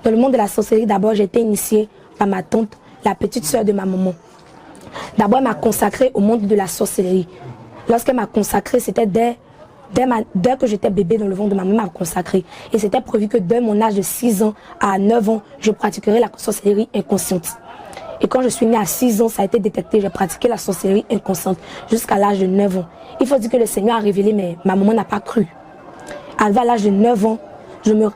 Dans le monde de la sorcellerie, d'abord, j'ai été initiée par ma tante, la petite sœur de ma maman. D'abord, elle m'a consacrée au monde de la sorcellerie. Lorsqu'elle m'a consacrée, c'était dès que j'étais bébé dans le ventre de ma maman, elle m'a consacrée. Et c'était prévu que dès mon âge de 6 ans à 9 ans, je pratiquerais la sorcellerie inconsciente. Et quand je suis née à 6 ans, ça a été détecté, j'ai pratiqué la sorcellerie inconsciente jusqu'à l'âge de 9 ans. Il faut dire que le Seigneur a révélé, mais ma maman n'a pas cru. Arrivé à l'âge de 9 ans,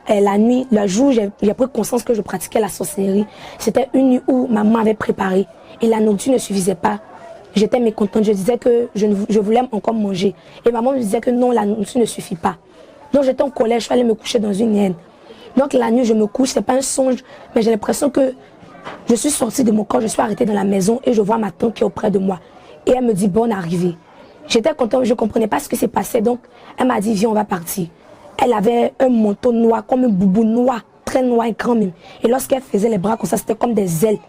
la nuit, le jour, j'ai pris conscience que je pratiquais la sorcellerie. C'était une nuit où ma maman avait préparé et la nourriture ne suffisait pas. J'étais mécontente, je disais que je voulais encore manger. Et maman me disait que non, la nourriture ne suffit pas. Donc j'étais au collège, je suis allée me coucher dans une haine. Donc la nuit, je me couche, c'est pas un songe, mais j'ai l'impression que je suis sortie de mon corps, je suis arrêtée dans la maison et je vois ma tante qui est auprès de moi. Et elle me dit bonne arrivée. J'étais contente, je ne comprenais pas ce qui s'est passé, donc elle m'a dit viens, on va partir. Elle avait un manteau noir, comme un boubou noir, très noir et grand même. Et lorsqu'elle faisait les bras comme ça, c'était comme des ailes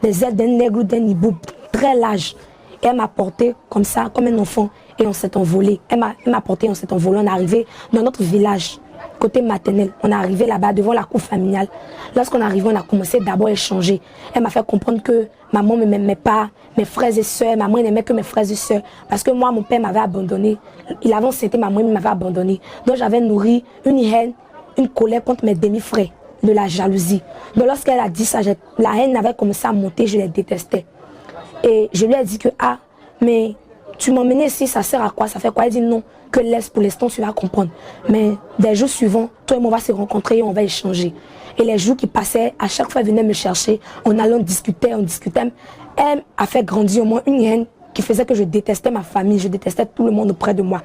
d'un nègre ou d'un hibou, très large. Et elle m'a porté comme ça, comme un enfant, et on s'est envolé. Elle m'a porté, on s'est envolé. On est arrivé dans notre village, côté maternel. On est arrivé là-bas devant la cour familiale. Lorsqu'on est arrivé, on a commencé d'abord à échanger. Elle m'a fait comprendre que maman ne m'aimait pas, mes frères et sœurs, maman n'aimait que mes frères et sœurs. Parce que moi, mon père m'avait abandonné. Il avait enceinté maman, il m'avait abandonné. Donc j'avais nourri une haine, une colère contre mes demi-frères, de la jalousie. Donc lorsqu'elle a dit ça, la haine avait commencé à monter, je les détestais. Et je lui ai dit que, ah, mais tu m'emmenais ici, ça sert à quoi? Ça fait quoi? Elle dit non, que laisse pour l'instant, tu vas comprendre. Mais des jours suivants, toi et moi, on va se rencontrer et on va échanger. Et les jours qui passaient, à chaque fois, elle venait me chercher, on allait, on discutait. Elle a fait grandir au moins une haine qui faisait que je détestais ma famille, je détestais tout le monde auprès de moi.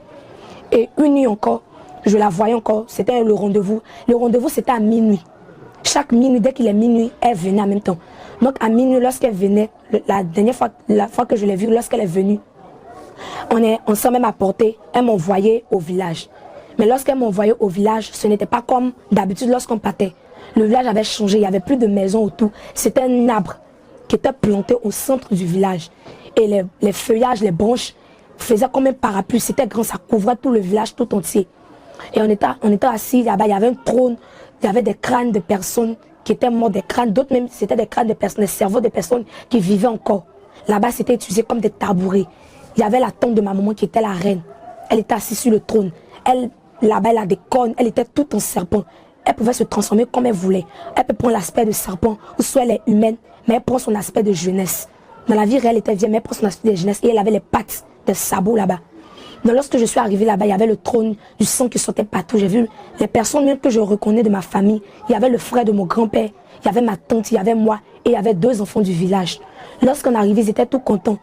Et une nuit encore, je la voyais encore, c'était le rendez-vous. Le rendez-vous, c'était à minuit. Chaque minuit, dès qu'il est minuit, elle venait en même temps. Donc à minuit, lorsqu'elle venait, la fois que je l'ai vue, lorsqu'elle est venue, on s'est même apporté, elle m'envoyait au village. Mais lorsqu'elle m'envoyait au village, ce n'était pas comme d'habitude lorsqu'on partait. Le village avait changé, il n'y avait plus de maisons autour. C'était un arbre qui était planté au centre du village. Et les feuillages, les branches faisaient comme un parapluie. C'était grand, ça couvrait tout le village tout entier. Et on était assis là-bas, il y avait un trône, il y avait des crânes de personnes qui étaient mortes, des crânes, d'autres même, c'était des crânes de personnes, des cerveaux de personnes qui vivaient encore. Là-bas, c'était utilisé comme des tabourets. Il y avait la tante de ma maman qui était la reine. Elle était assise sur le trône. Elle, là-bas, elle a des cornes, elle était toute en serpent. Elle pouvait se transformer comme elle voulait. Elle peut prendre l'aspect de serpent, ou soit elle est humaine, mais elle prend son aspect de jeunesse. Dans la vie réelle, elle était vieille, mais elle prend son aspect de jeunesse et elle avait les pattes de sabot là-bas. Donc lorsque je suis arrivée là-bas, il y avait le trône, du sang qui sortait partout. J'ai vu les personnes même que je reconnais de ma famille. Il y avait le frère de mon grand-père, il y avait ma tante, il y avait moi et il y avait 2 enfants du village. Lorsqu'on arrivait, ils étaient tout contents.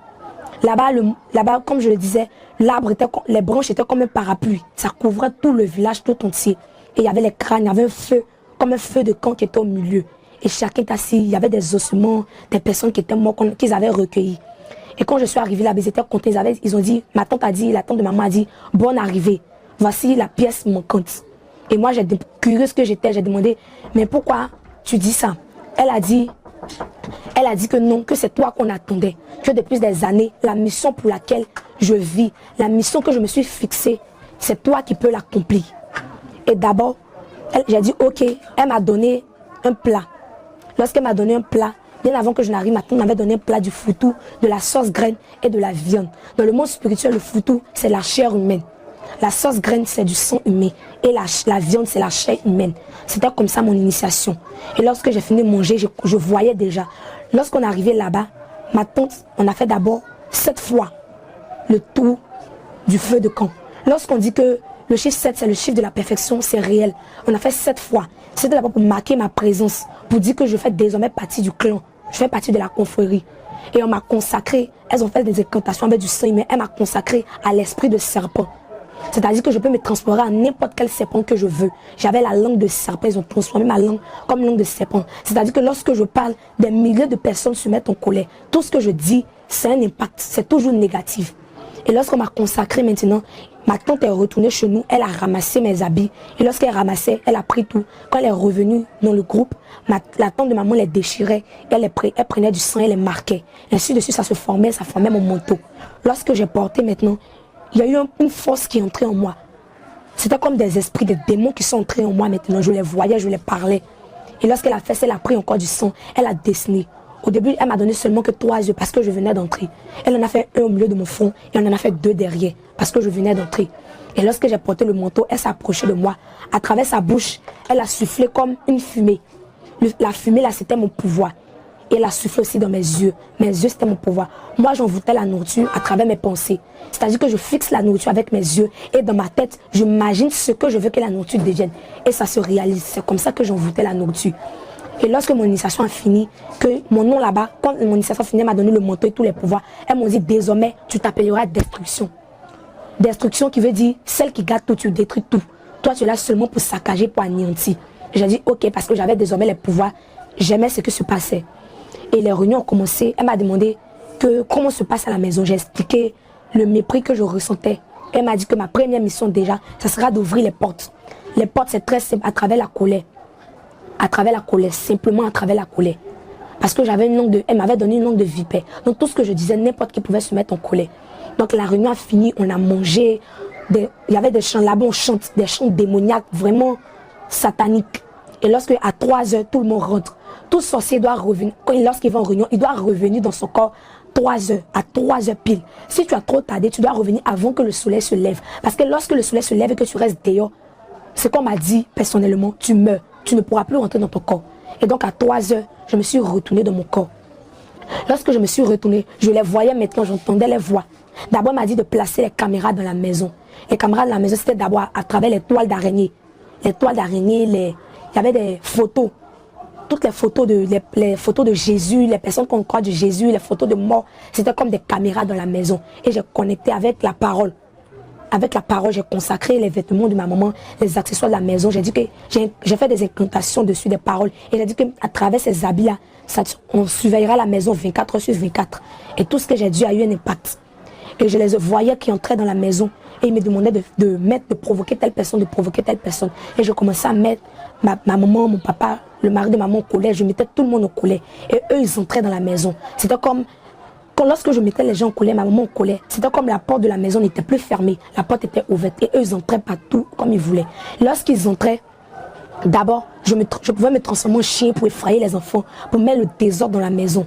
Là-bas, comme je le disais, les branches étaient comme un parapluie. Ça couvrait tout le village tout entier. Et il y avait les crânes, il y avait un feu, comme un feu de camp qui était au milieu. Et chacun était assis, il y avait des ossements, des personnes qui étaient mortes, qu'ils avaient recueillies. Et quand je suis arrivée là, ils étaient contents, ils ont dit, la tante de maman a dit, bonne arrivée, voici la pièce manquante. Et moi, curieuse que j'étais, j'ai demandé, mais pourquoi tu dis ça? Elle a dit que non, que c'est toi qu'on attendait. Que depuis des années, la mission pour laquelle je vis, la mission que je me suis fixée, c'est toi qui peux l'accomplir. Et d'abord, j'ai dit ok, elle m'a donné un plat. Lorsqu'elle m'a donné un plat, bien avant que je n'arrive, ma tante m'avait donné un plat du foutou, de la sauce graine et de la viande. Dans le monde spirituel, le foutou, c'est la chair humaine. La sauce graine, c'est du sang humain. Et la viande, c'est la chair humaine. C'était comme ça mon initiation. Et lorsque j'ai fini de manger, je voyais déjà. Lorsqu'on est arrivé là-bas, ma tante, on a fait d'abord 7 fois le tour du feu de camp. Lorsqu'on dit que le chiffre 7, c'est le chiffre de la perfection, c'est réel. On a fait 7 fois. C'était d'abord pour marquer ma présence, pour dire que je fais désormais partie du clan. Je fais partie de la confrérie. Et on m'a consacré, elles ont fait des incantations avec du sang, mais elle m'a consacré à l'esprit de serpent. C'est-à-dire que je peux me transformer en n'importe quel serpent que je veux. J'avais la langue de serpent, ils ont transformé ma langue comme langue de serpent. C'est-à-dire que lorsque je parle, des milliers de personnes se mettent en colère. Tout ce que je dis, c'est un impact, c'est toujours négatif. Et lorsqu'on m'a consacré maintenant, ma tante est retournée chez nous, elle a ramassé mes habits. Et lorsqu'elle ramassait, elle a pris tout. Quand elle est revenue dans le groupe, la tante de maman les déchirait, elle prenait du sang, elle les marquait. Ainsi de suite, ça formait mon manteau. Lorsque j'ai porté maintenant, il y a eu une force qui est entrée en moi. C'était comme des esprits, des démons qui sont entrés en moi maintenant. Je les voyais, je les parlais. Et lorsqu'elle a fait ça, elle a pris encore du sang. Elle a dessiné. Au début, elle m'a donné seulement que 3 yeux parce que je venais d'entrer. Elle en a fait un au milieu de mon front et elle en a fait 2 derrière parce que je venais d'entrer. Et lorsque j'ai porté le manteau, elle s'est approchée de moi. À travers sa bouche, elle a soufflé comme une fumée. La fumée là, c'était mon pouvoir. Et elle a soufflé aussi dans mes yeux. Mes yeux, c'était mon pouvoir. Moi, j'envoûtais la nourriture à travers mes pensées. C'est-à-dire que je fixe la nourriture avec mes yeux. Et dans ma tête, j'imagine ce que je veux que la nourriture devienne. Et ça se réalise. C'est comme ça que j'envoûtais la nourriture. Et lorsque mon initiation a fini, que mon nom là-bas, quand mon initiation a fini, elle m'a donné le manteau et tous les pouvoirs. Elle m'a dit, désormais, tu t'appelleras destruction. Destruction qui veut dire, celle qui garde tout, tu détruis tout. Toi, tu es là seulement pour saccager, pour anéantir. J'ai dit, ok, parce que j'avais désormais les pouvoirs. J'aimais ce qui se passait. Et les réunions ont commencé. Elle m'a demandé comment se passe à la maison. J'ai expliqué le mépris que je ressentais. Elle m'a dit que ma première mission déjà, ça sera d'ouvrir les portes. Les portes, c'est très simple, à travers la colère. À travers la colère, simplement à travers la colère. Parce que j'avais une langue de... Elle m'avait donné une langue de vipère. Donc tout ce que je disais, n'importe qui pouvait se mettre en colère. Donc la réunion a fini, on a mangé. Il y avait des chants là-bas, on chante des chants démoniaques, vraiment sataniques. Et lorsque à 3 heures, tout le monde rentre. Tout sorcier doit revenir, lorsqu'il va en réunion, il doit revenir dans son corps 3 heures, à 3 heures pile. Si tu as trop tardé, tu dois revenir avant que le soleil se lève. Parce que lorsque le soleil se lève et que tu restes dehors, c'est qu'on m'a dit personnellement, tu meurs, tu ne pourras plus rentrer dans ton corps. Et donc à 3 heures, je me suis retournée dans mon corps. Lorsque je me suis retournée, je les voyais maintenant, j'entendais les voix. D'abord, elle m'a dit de placer les caméras dans la maison. Les caméras de la maison, c'était d'abord à travers les toiles d'araignée. Les toiles d'araignée, il y avait des photos. Toutes les photos de Jésus, les personnes qu'on croit de Jésus, les photos de mort, c'était comme des caméras dans la maison. Et j'ai connecté avec la parole. Avec la parole, j'ai consacré les vêtements de ma maman, les accessoires de la maison. J'ai dit que j'ai fait des incantations dessus, des paroles. Et j'ai dit qu'à travers ces habits-là, on surveillera la maison 24 heures sur 24. Et tout ce que j'ai dit a eu un impact. Et je les voyais qui entraient dans la maison. Et ils me demandaient de provoquer telle personne, de provoquer telle personne. Et je commençais à mettre ma maman, mon papa, le mari de maman au collet. Je mettais tout le monde au collet. Et eux, ils entraient dans la maison. C'était comme... Lorsque je mettais les gens au collet, ma maman au collet, c'était comme la porte de la maison n'était plus fermée. La porte était ouverte. Et eux, ils entraient partout comme ils voulaient. Lorsqu'ils entraient, d'abord, je pouvais me transformer en chien pour effrayer les enfants, pour mettre le désordre dans la maison.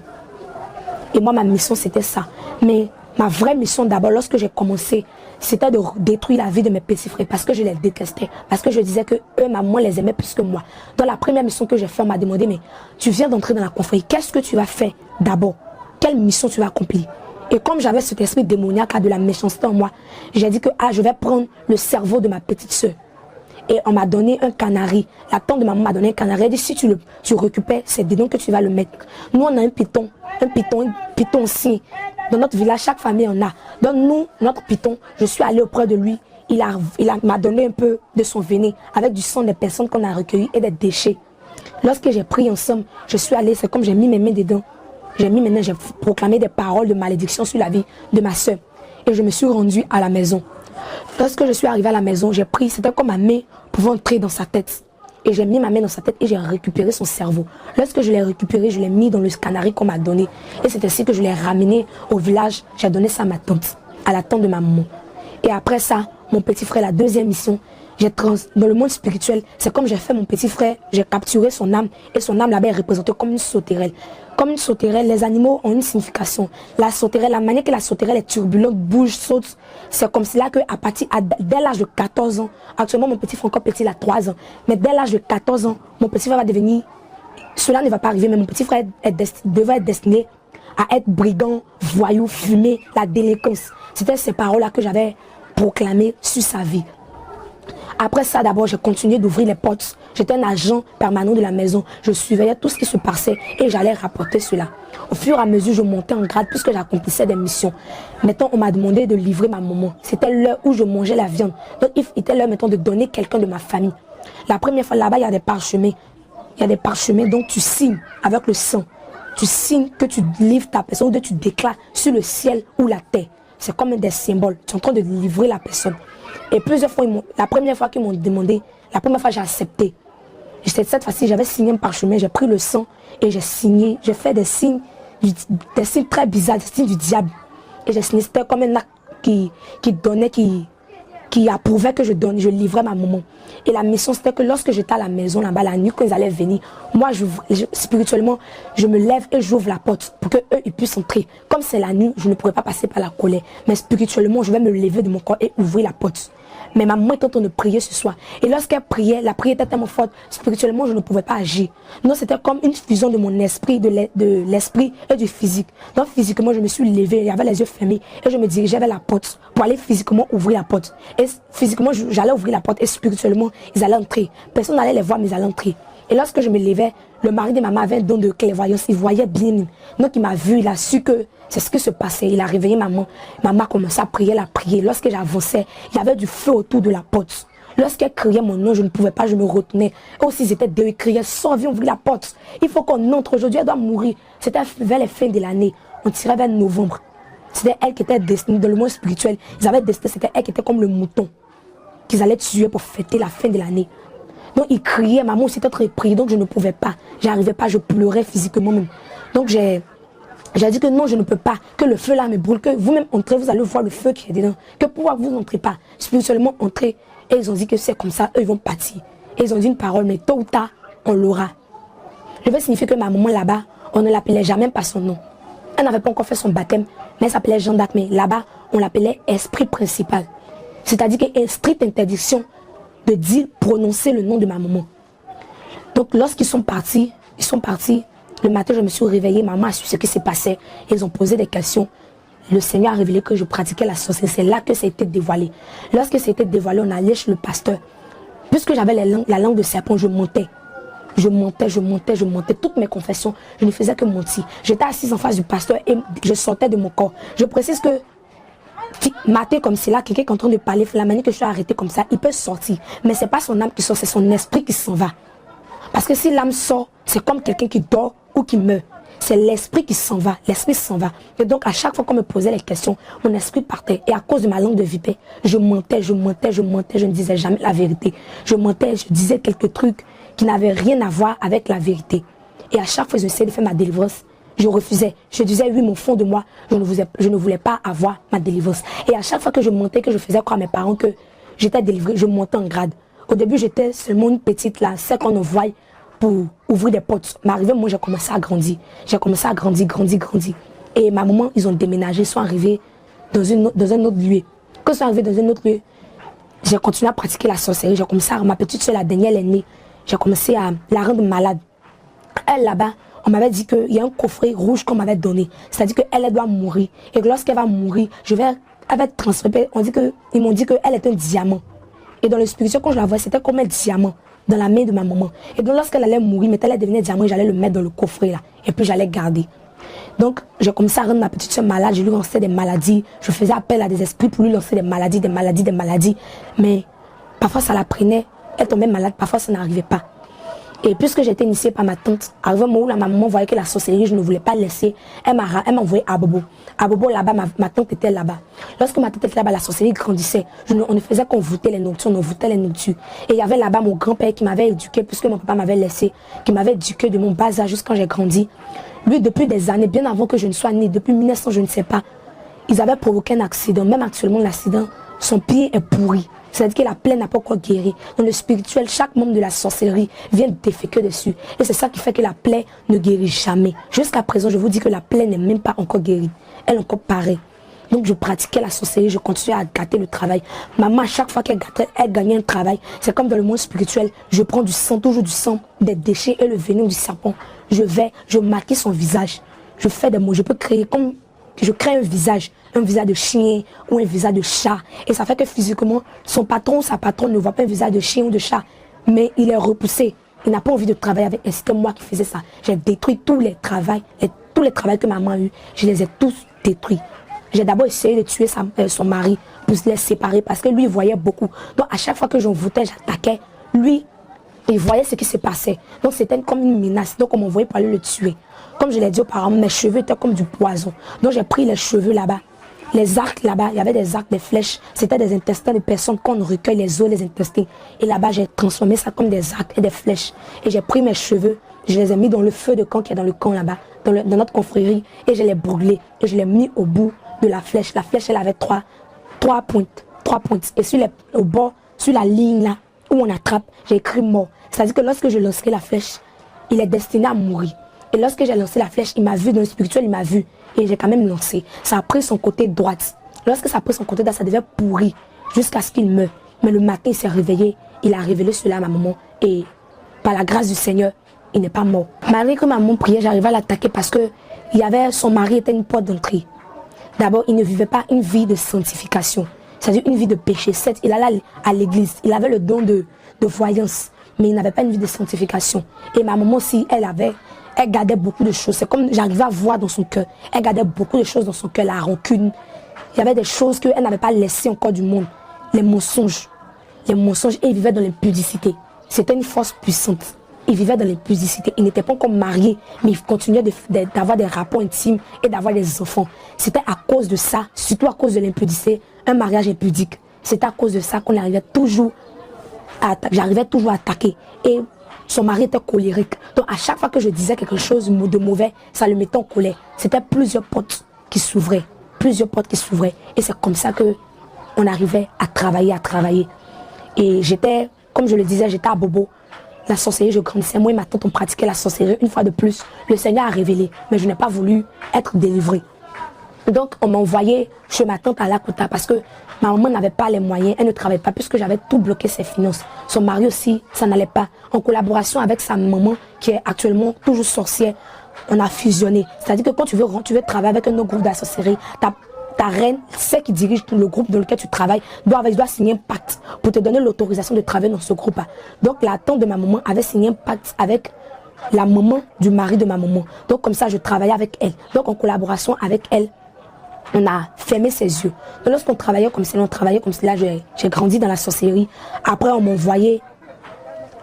Et moi, ma mission, c'était ça. Mais ma vraie mission, d'abord, lorsque j'ai commencé, c'était de détruire la vie de mes petits frères parce que je les détestais. Parce que je disais que eux, maman, les aimait plus que moi. Dans la première mission que j'ai faite, on m'a demandé, mais tu viens d'entrer dans la confrérie, qu'est-ce que tu vas faire d'abord? Quelle mission tu vas accomplir? Et comme j'avais cet esprit démoniaque de la méchanceté en moi, j'ai dit que je vais prendre le cerveau de ma petite soeur. Et on m'a donné un canari. La tante de maman m'a donné un canari. Elle dit, si tu récupères, c'est dedans que tu vas le mettre. Nous, on a un python aussi. Dans notre village, chaque famille en a. Donc nous, notre python, je suis allée auprès de lui. Il m'a donné un peu de son venin avec du sang des personnes qu'on a recueillies et des déchets. Lorsque j'ai pris ensemble, je suis allée, c'est comme j'ai mis mes mains dedans. J'ai proclamé des paroles de malédiction sur la vie de ma soeur. Et je me suis rendue à la maison. Lorsque je suis arrivée à la maison, j'ai pris, c'était comme ma main pouvait entrer dans sa tête. Et j'ai mis ma main dans sa tête et j'ai récupéré son cerveau. Lorsque je l'ai récupéré, je l'ai mis dans le canari qu'on m'a donné. Et c'est ainsi que je l'ai ramené au village. J'ai donné ça à ma tante, à la tante de ma maman. Et après ça, mon petit frère, la deuxième mission, dans le monde spirituel, c'est comme j'ai fait mon petit frère, j'ai capturé son âme. Et son âme là-bas est représentée comme une sauterelle. Comme une sauterelle, les animaux ont une signification. La sauterelle, la manière que la sauterelle est turbulente, bouge, saute, c'est comme cela que dès l'âge de 14 ans, actuellement mon petit frère encore petit, il a 3 ans, mais dès l'âge de 14 ans, mon petit frère va devenir, cela ne va pas arriver, mais mon petit frère devait être destiné à être brigand, voyou, fumer, la délinquance. C'était ces paroles-là que j'avais proclamées sur sa vie. Après ça, d'abord, j'ai continué d'ouvrir les portes. J'étais un agent permanent de la maison. Je surveillais tout ce qui se passait et j'allais rapporter cela. Au fur et à mesure, je montais en grade puisque j'accomplissais des missions. Maintenant, on m'a demandé de livrer ma maman. C'était l'heure où je mangeais la viande. Donc, il était l'heure maintenant de donner quelqu'un de ma famille. La première fois, là-bas, il y a des parchemins. Il y a des parchemins, donc tu signes avec le sang. Tu signes que tu livres ta personne ou que tu déclares sur le ciel ou la terre. C'est comme des symboles. Tu es en train de livrer la personne. Et plusieurs fois, la première fois qu'ils m'ont demandé, la première fois j'ai accepté. Cette fois-ci, j'avais signé un parchemin, j'ai pris le sang et j'ai signé. J'ai fait des signes très bizarres, des signes du diable. Et j'ai signé, c'était comme un acte qui approuvait que je livrais ma maman. Et la mission, c'était que lorsque j'étais à la maison, là-bas, la nuit, quand ils allaient venir Moi, spirituellement, je me lève et j'ouvre la porte pour qu'eux ils puissent entrer. Comme c'est la nuit, je ne pourrais pas passer par la colère. Mais spirituellement, je vais me lever de mon corps et ouvrir la porte. Mais ma maman est en train de prier ce soir. Et lorsqu'elle priait, la prière était tellement forte. Spirituellement, je ne pouvais pas agir. Non, c'était comme une fusion de mon esprit, de l'esprit et du physique. Donc physiquement, je me suis levée, j'avais les yeux fermés et je me dirigeais vers la porte pour aller physiquement ouvrir la porte. Et physiquement, j'allais ouvrir la porte et spirituellement, ils allaient entrer. Personne n'allait les voir, mais ils allaient entrer. Et lorsque je me levais, le mari de maman avait un don de clairvoyance. Il voyait bien. Donc il m'a vu, il a su que c'est ce qui se passait. Il a réveillé maman. Maman a commencé à prier, elle a prié. Lorsque j'avançais, il y avait du feu autour de la porte. Lorsqu'elle criait mon nom, je ne pouvais pas, je me retenais. Et aussi, ils étaient deux, ils criaient, sans viens ouvrir la porte. Il faut qu'on entre aujourd'hui, elle doit mourir. C'était vers les fins de l'année. On tirait vers novembre. C'était elle qui était destinée, dans le monde spirituel. Ils avaient destiné, c'était elle qui était comme le mouton qu'ils allaient tuer pour fêter la fin de l'année. Donc ils criaient, maman aussi était en train de prier, donc je ne pouvais pas. J'arrivais pas, je pleurais physiquement même. Donc j'ai dit que non, je ne peux pas, que le feu là me brûle, que vous-même entrez, vous allez voir le feu qui est dedans. Que pourquoi vous n'entrez pas, spirituellement entrez. Et ils ont dit que c'est comme ça, eux ils vont partir. Et ils ont dit une parole, mais tôt ou tard, on l'aura. Je veux signifier que ma maman là-bas, on ne l'appelait jamais par son nom. Elle n'avait pas encore fait son baptême, mais elle s'appelait Jeanne d'Arc, mais là-bas, on l'appelait esprit principal. C'est-à-dire qu'il y a une stricte interdiction de dire, prononcer le nom de ma maman. Donc lorsqu'ils sont partis, le matin je me suis réveillée, maman a su ce qui s'est passé, ils ont posé des questions. Le Seigneur a révélé que je pratiquais la sorcellerie, c'est là que ça a été dévoilé. Lorsque ça a été dévoilé, on allait chez le pasteur. Puisque j'avais la langue de serpent, je montais. Je montais. Toutes mes confessions, je ne faisais que mentir. J'étais assise en face du pasteur et je sortais de mon corps. Je précise que mater comme c'est là, quelqu'un qui est en train de parler, la manière que je suis arrêtée comme ça, il peut sortir. Mais ce n'est pas son âme qui sort, c'est son esprit qui s'en va. Parce que si l'âme sort, c'est comme quelqu'un qui dort ou qui meurt. C'est l'esprit qui s'en va, l'esprit s'en va. Et donc à chaque fois qu'on me posait les questions, mon esprit partait. Et à cause de ma langue de vipère, je mentais, je ne disais jamais la vérité. Je mentais, je disais quelques trucs qui n'avaient rien à voir avec la vérité. Et à chaque fois que j'essayais de faire ma délivrance, je refusais. Je disais oui, mon fond de moi, je ne voulais pas avoir ma délivrance. Et à chaque fois que je mentais, que je faisais croire à mes parents que j'étais délivrée, je montais en grade. Au début, j'étais seulement une petite là, celle qu'on envoie pour ouvrir des portes. Mais arrivé, moi, j'ai commencé à grandir. J'ai commencé à grandir. Et ma maman, ils ont déménagé, ils sont arrivés dans un autre lieu. Quand ils sont arrivés dans un autre lieu, j'ai continué à pratiquer la sorcellerie. J'ai commencé à, ma petite soeur, la dernière, elle est née. J'ai commencé à la rendre malade. Elle, là-bas, on m'avait dit qu'il y a un coffret rouge qu'on m'avait donné. C'est-à-dire qu'elle doit mourir. Et que lorsqu'elle va mourir, elle va être transférée. Ils m'ont dit qu'elle est un diamant. Et dans le spirituel, quand je la voyais, c'était comme un diamant dans la main de ma maman. Et donc lorsqu'elle allait mourir, mais elle allait devenir diamant, j'allais le mettre dans le coffret là. Et puis j'allais garder. Donc j'ai commencé à rendre ma petite soeur malade, je lui lançais des maladies. Je faisais appel à des esprits pour lui lancer des maladies. Mais parfois ça la prenait, elle tombait malade, parfois ça n'arrivait pas. Et puisque j'étais initiée par ma tante, arrivé au moment où ma maman voyait que la sorcellerie, je ne voulais pas laisser, elle m'a envoyé à Bobo. À Bobo, là-bas, ma tante était là-bas. Lorsque ma tante était là-bas, la sorcellerie grandissait. On ne faisait qu'on voûtait les nocturnes, on voûtait les nocturnes. Et il y avait là-bas mon grand-père qui m'avait éduqué, puisque mon papa m'avait laissé, qui m'avait éduqué de mon bas âge jusqu'à quand j'ai grandi. Lui, depuis des années, bien avant que je ne sois née, depuis 1900, je ne sais pas, ils avaient provoqué un accident. Même actuellement, l'accident, son pied est pourri. C'est-à-dire que la plaie n'a pas encore guéri. Dans le spirituel, chaque membre de la sorcellerie vient déféquer dessus. Et c'est ça qui fait que la plaie ne guérit jamais. Jusqu'à présent, je vous dis que la plaie n'est même pas encore guérie. Elle est encore paraît. Donc je pratiquais la sorcellerie, je continuais à gâter le travail. Maman, à chaque fois qu'elle gagnait un travail, c'est comme dans le monde spirituel. Je prends du sang, toujours du sang, des déchets et le venin du serpent. Je maquille son visage. Je fais des mots, je peux créer comme... Je crée un visage de chien ou un visage de chat. Et ça fait que physiquement, son patron ou sa patronne ne voit pas un visage de chien ou de chat. Mais il est repoussé. Il n'a pas envie de travailler avec elle. C'était moi qui faisais ça. J'ai détruit tous les travails que maman a eu. Je les ai tous détruits. J'ai d'abord essayé de tuer son mari pour les séparer parce que lui, il voyait beaucoup. Donc à chaque fois que j'envoûtais, j'attaquais. Lui, il voyait ce qui se passait. Donc c'était comme une menace. Donc on m'envoyait pour aller le tuer. Comme je l'ai dit auparavant, mes cheveux étaient comme du poison. Donc j'ai pris les cheveux là-bas. Les arcs là-bas, il y avait des arcs, des flèches. C'était des intestins de personnes qu'on recueille les os, les intestins. Et là-bas, j'ai transformé ça comme des arcs et des flèches. Et j'ai pris mes cheveux, je les ai mis dans le feu de camp qui est dans le camp là-bas, dans notre confrérie. Et je les ai brûlés. Et je les ai mis au bout de la flèche. La flèche, elle avait trois pointes. Et au bord, sur la ligne là, où on attrape, j'ai écrit mort. C'est-à-dire que lorsque je lancerai la flèche, il est destiné à mourir. Et lorsque j'ai lancé la flèche, il m'a vu dans le spirituel, il m'a vu. Et j'ai quand même lancé. Ça a pris son côté droite. Lorsque ça a pris son côté droite, ça devait pourrir jusqu'à ce qu'il meure. Mais le matin, il s'est réveillé. Il a révélé cela à ma maman. Et par la grâce du Seigneur, il n'est pas mort. Malgré que maman priait, j'arrivais à l'attaquer parce que son mari était une porte d'entrée. D'abord, il ne vivait pas une vie de sanctification. C'est-à-dire une vie de péché. Certes, il allait à l'église. Il avait le don de voyance. Mais il n'avait pas une vie de sanctification. Et ma maman aussi, elle gardait beaucoup de choses. C'est comme j'arrivais à voir dans son cœur. Elle gardait beaucoup de choses dans son cœur. La rancune. Il y avait des choses qu'elle n'avait pas laissées encore du monde. Les mensonges. Les mensonges. Et il vivait dans l'impudicité. C'était une force puissante. Il vivait dans l'impudicité. Il n'était pas encore marié. Mais il continuait d'avoir des rapports intimes et d'avoir des enfants. C'était à cause de ça, surtout à cause de l'impudicité, un mariage impudique. C'était à cause de ça qu'on arrivait toujours j'arrivais toujours à attaquer. Et son mari était colérique. Donc à chaque fois que je disais quelque chose de mauvais, ça le mettait en colère. C'était plusieurs portes qui s'ouvraient. Plusieurs portes qui s'ouvraient. Et c'est comme ça qu'on arrivait à travailler. Et j'étais, comme je le disais, j'étais à Bobo. La sorcellerie, je grandissais. Moi et ma tante, on pratiquait la sorcellerie. Une fois de plus, le Seigneur a révélé. Mais je n'ai pas voulu être délivrée. Donc on m'a envoyé chez ma tante à Lakota parce que ma maman n'avait pas les moyens, elle ne travaillait pas puisque j'avais tout bloqué ses finances. Son mari aussi, ça n'allait pas. En collaboration avec sa maman qui est actuellement toujours sorcière, on a fusionné. C'est-à-dire que quand tu veux travailler avec un autre groupe de la sorcellerie, ta reine, celle qui dirige le groupe dans lequel tu travailles, doit signer un pacte pour te donner l'autorisation de travailler dans ce groupe-là. Donc la tante de ma maman avait signé un pacte avec la maman du mari de ma maman. Donc comme ça, je travaillais avec elle. Donc en collaboration avec elle, on a fermé ses yeux. Donc lorsqu'on travaillait comme cela, j'ai grandi dans la sorcellerie. Après, on m'a envoyé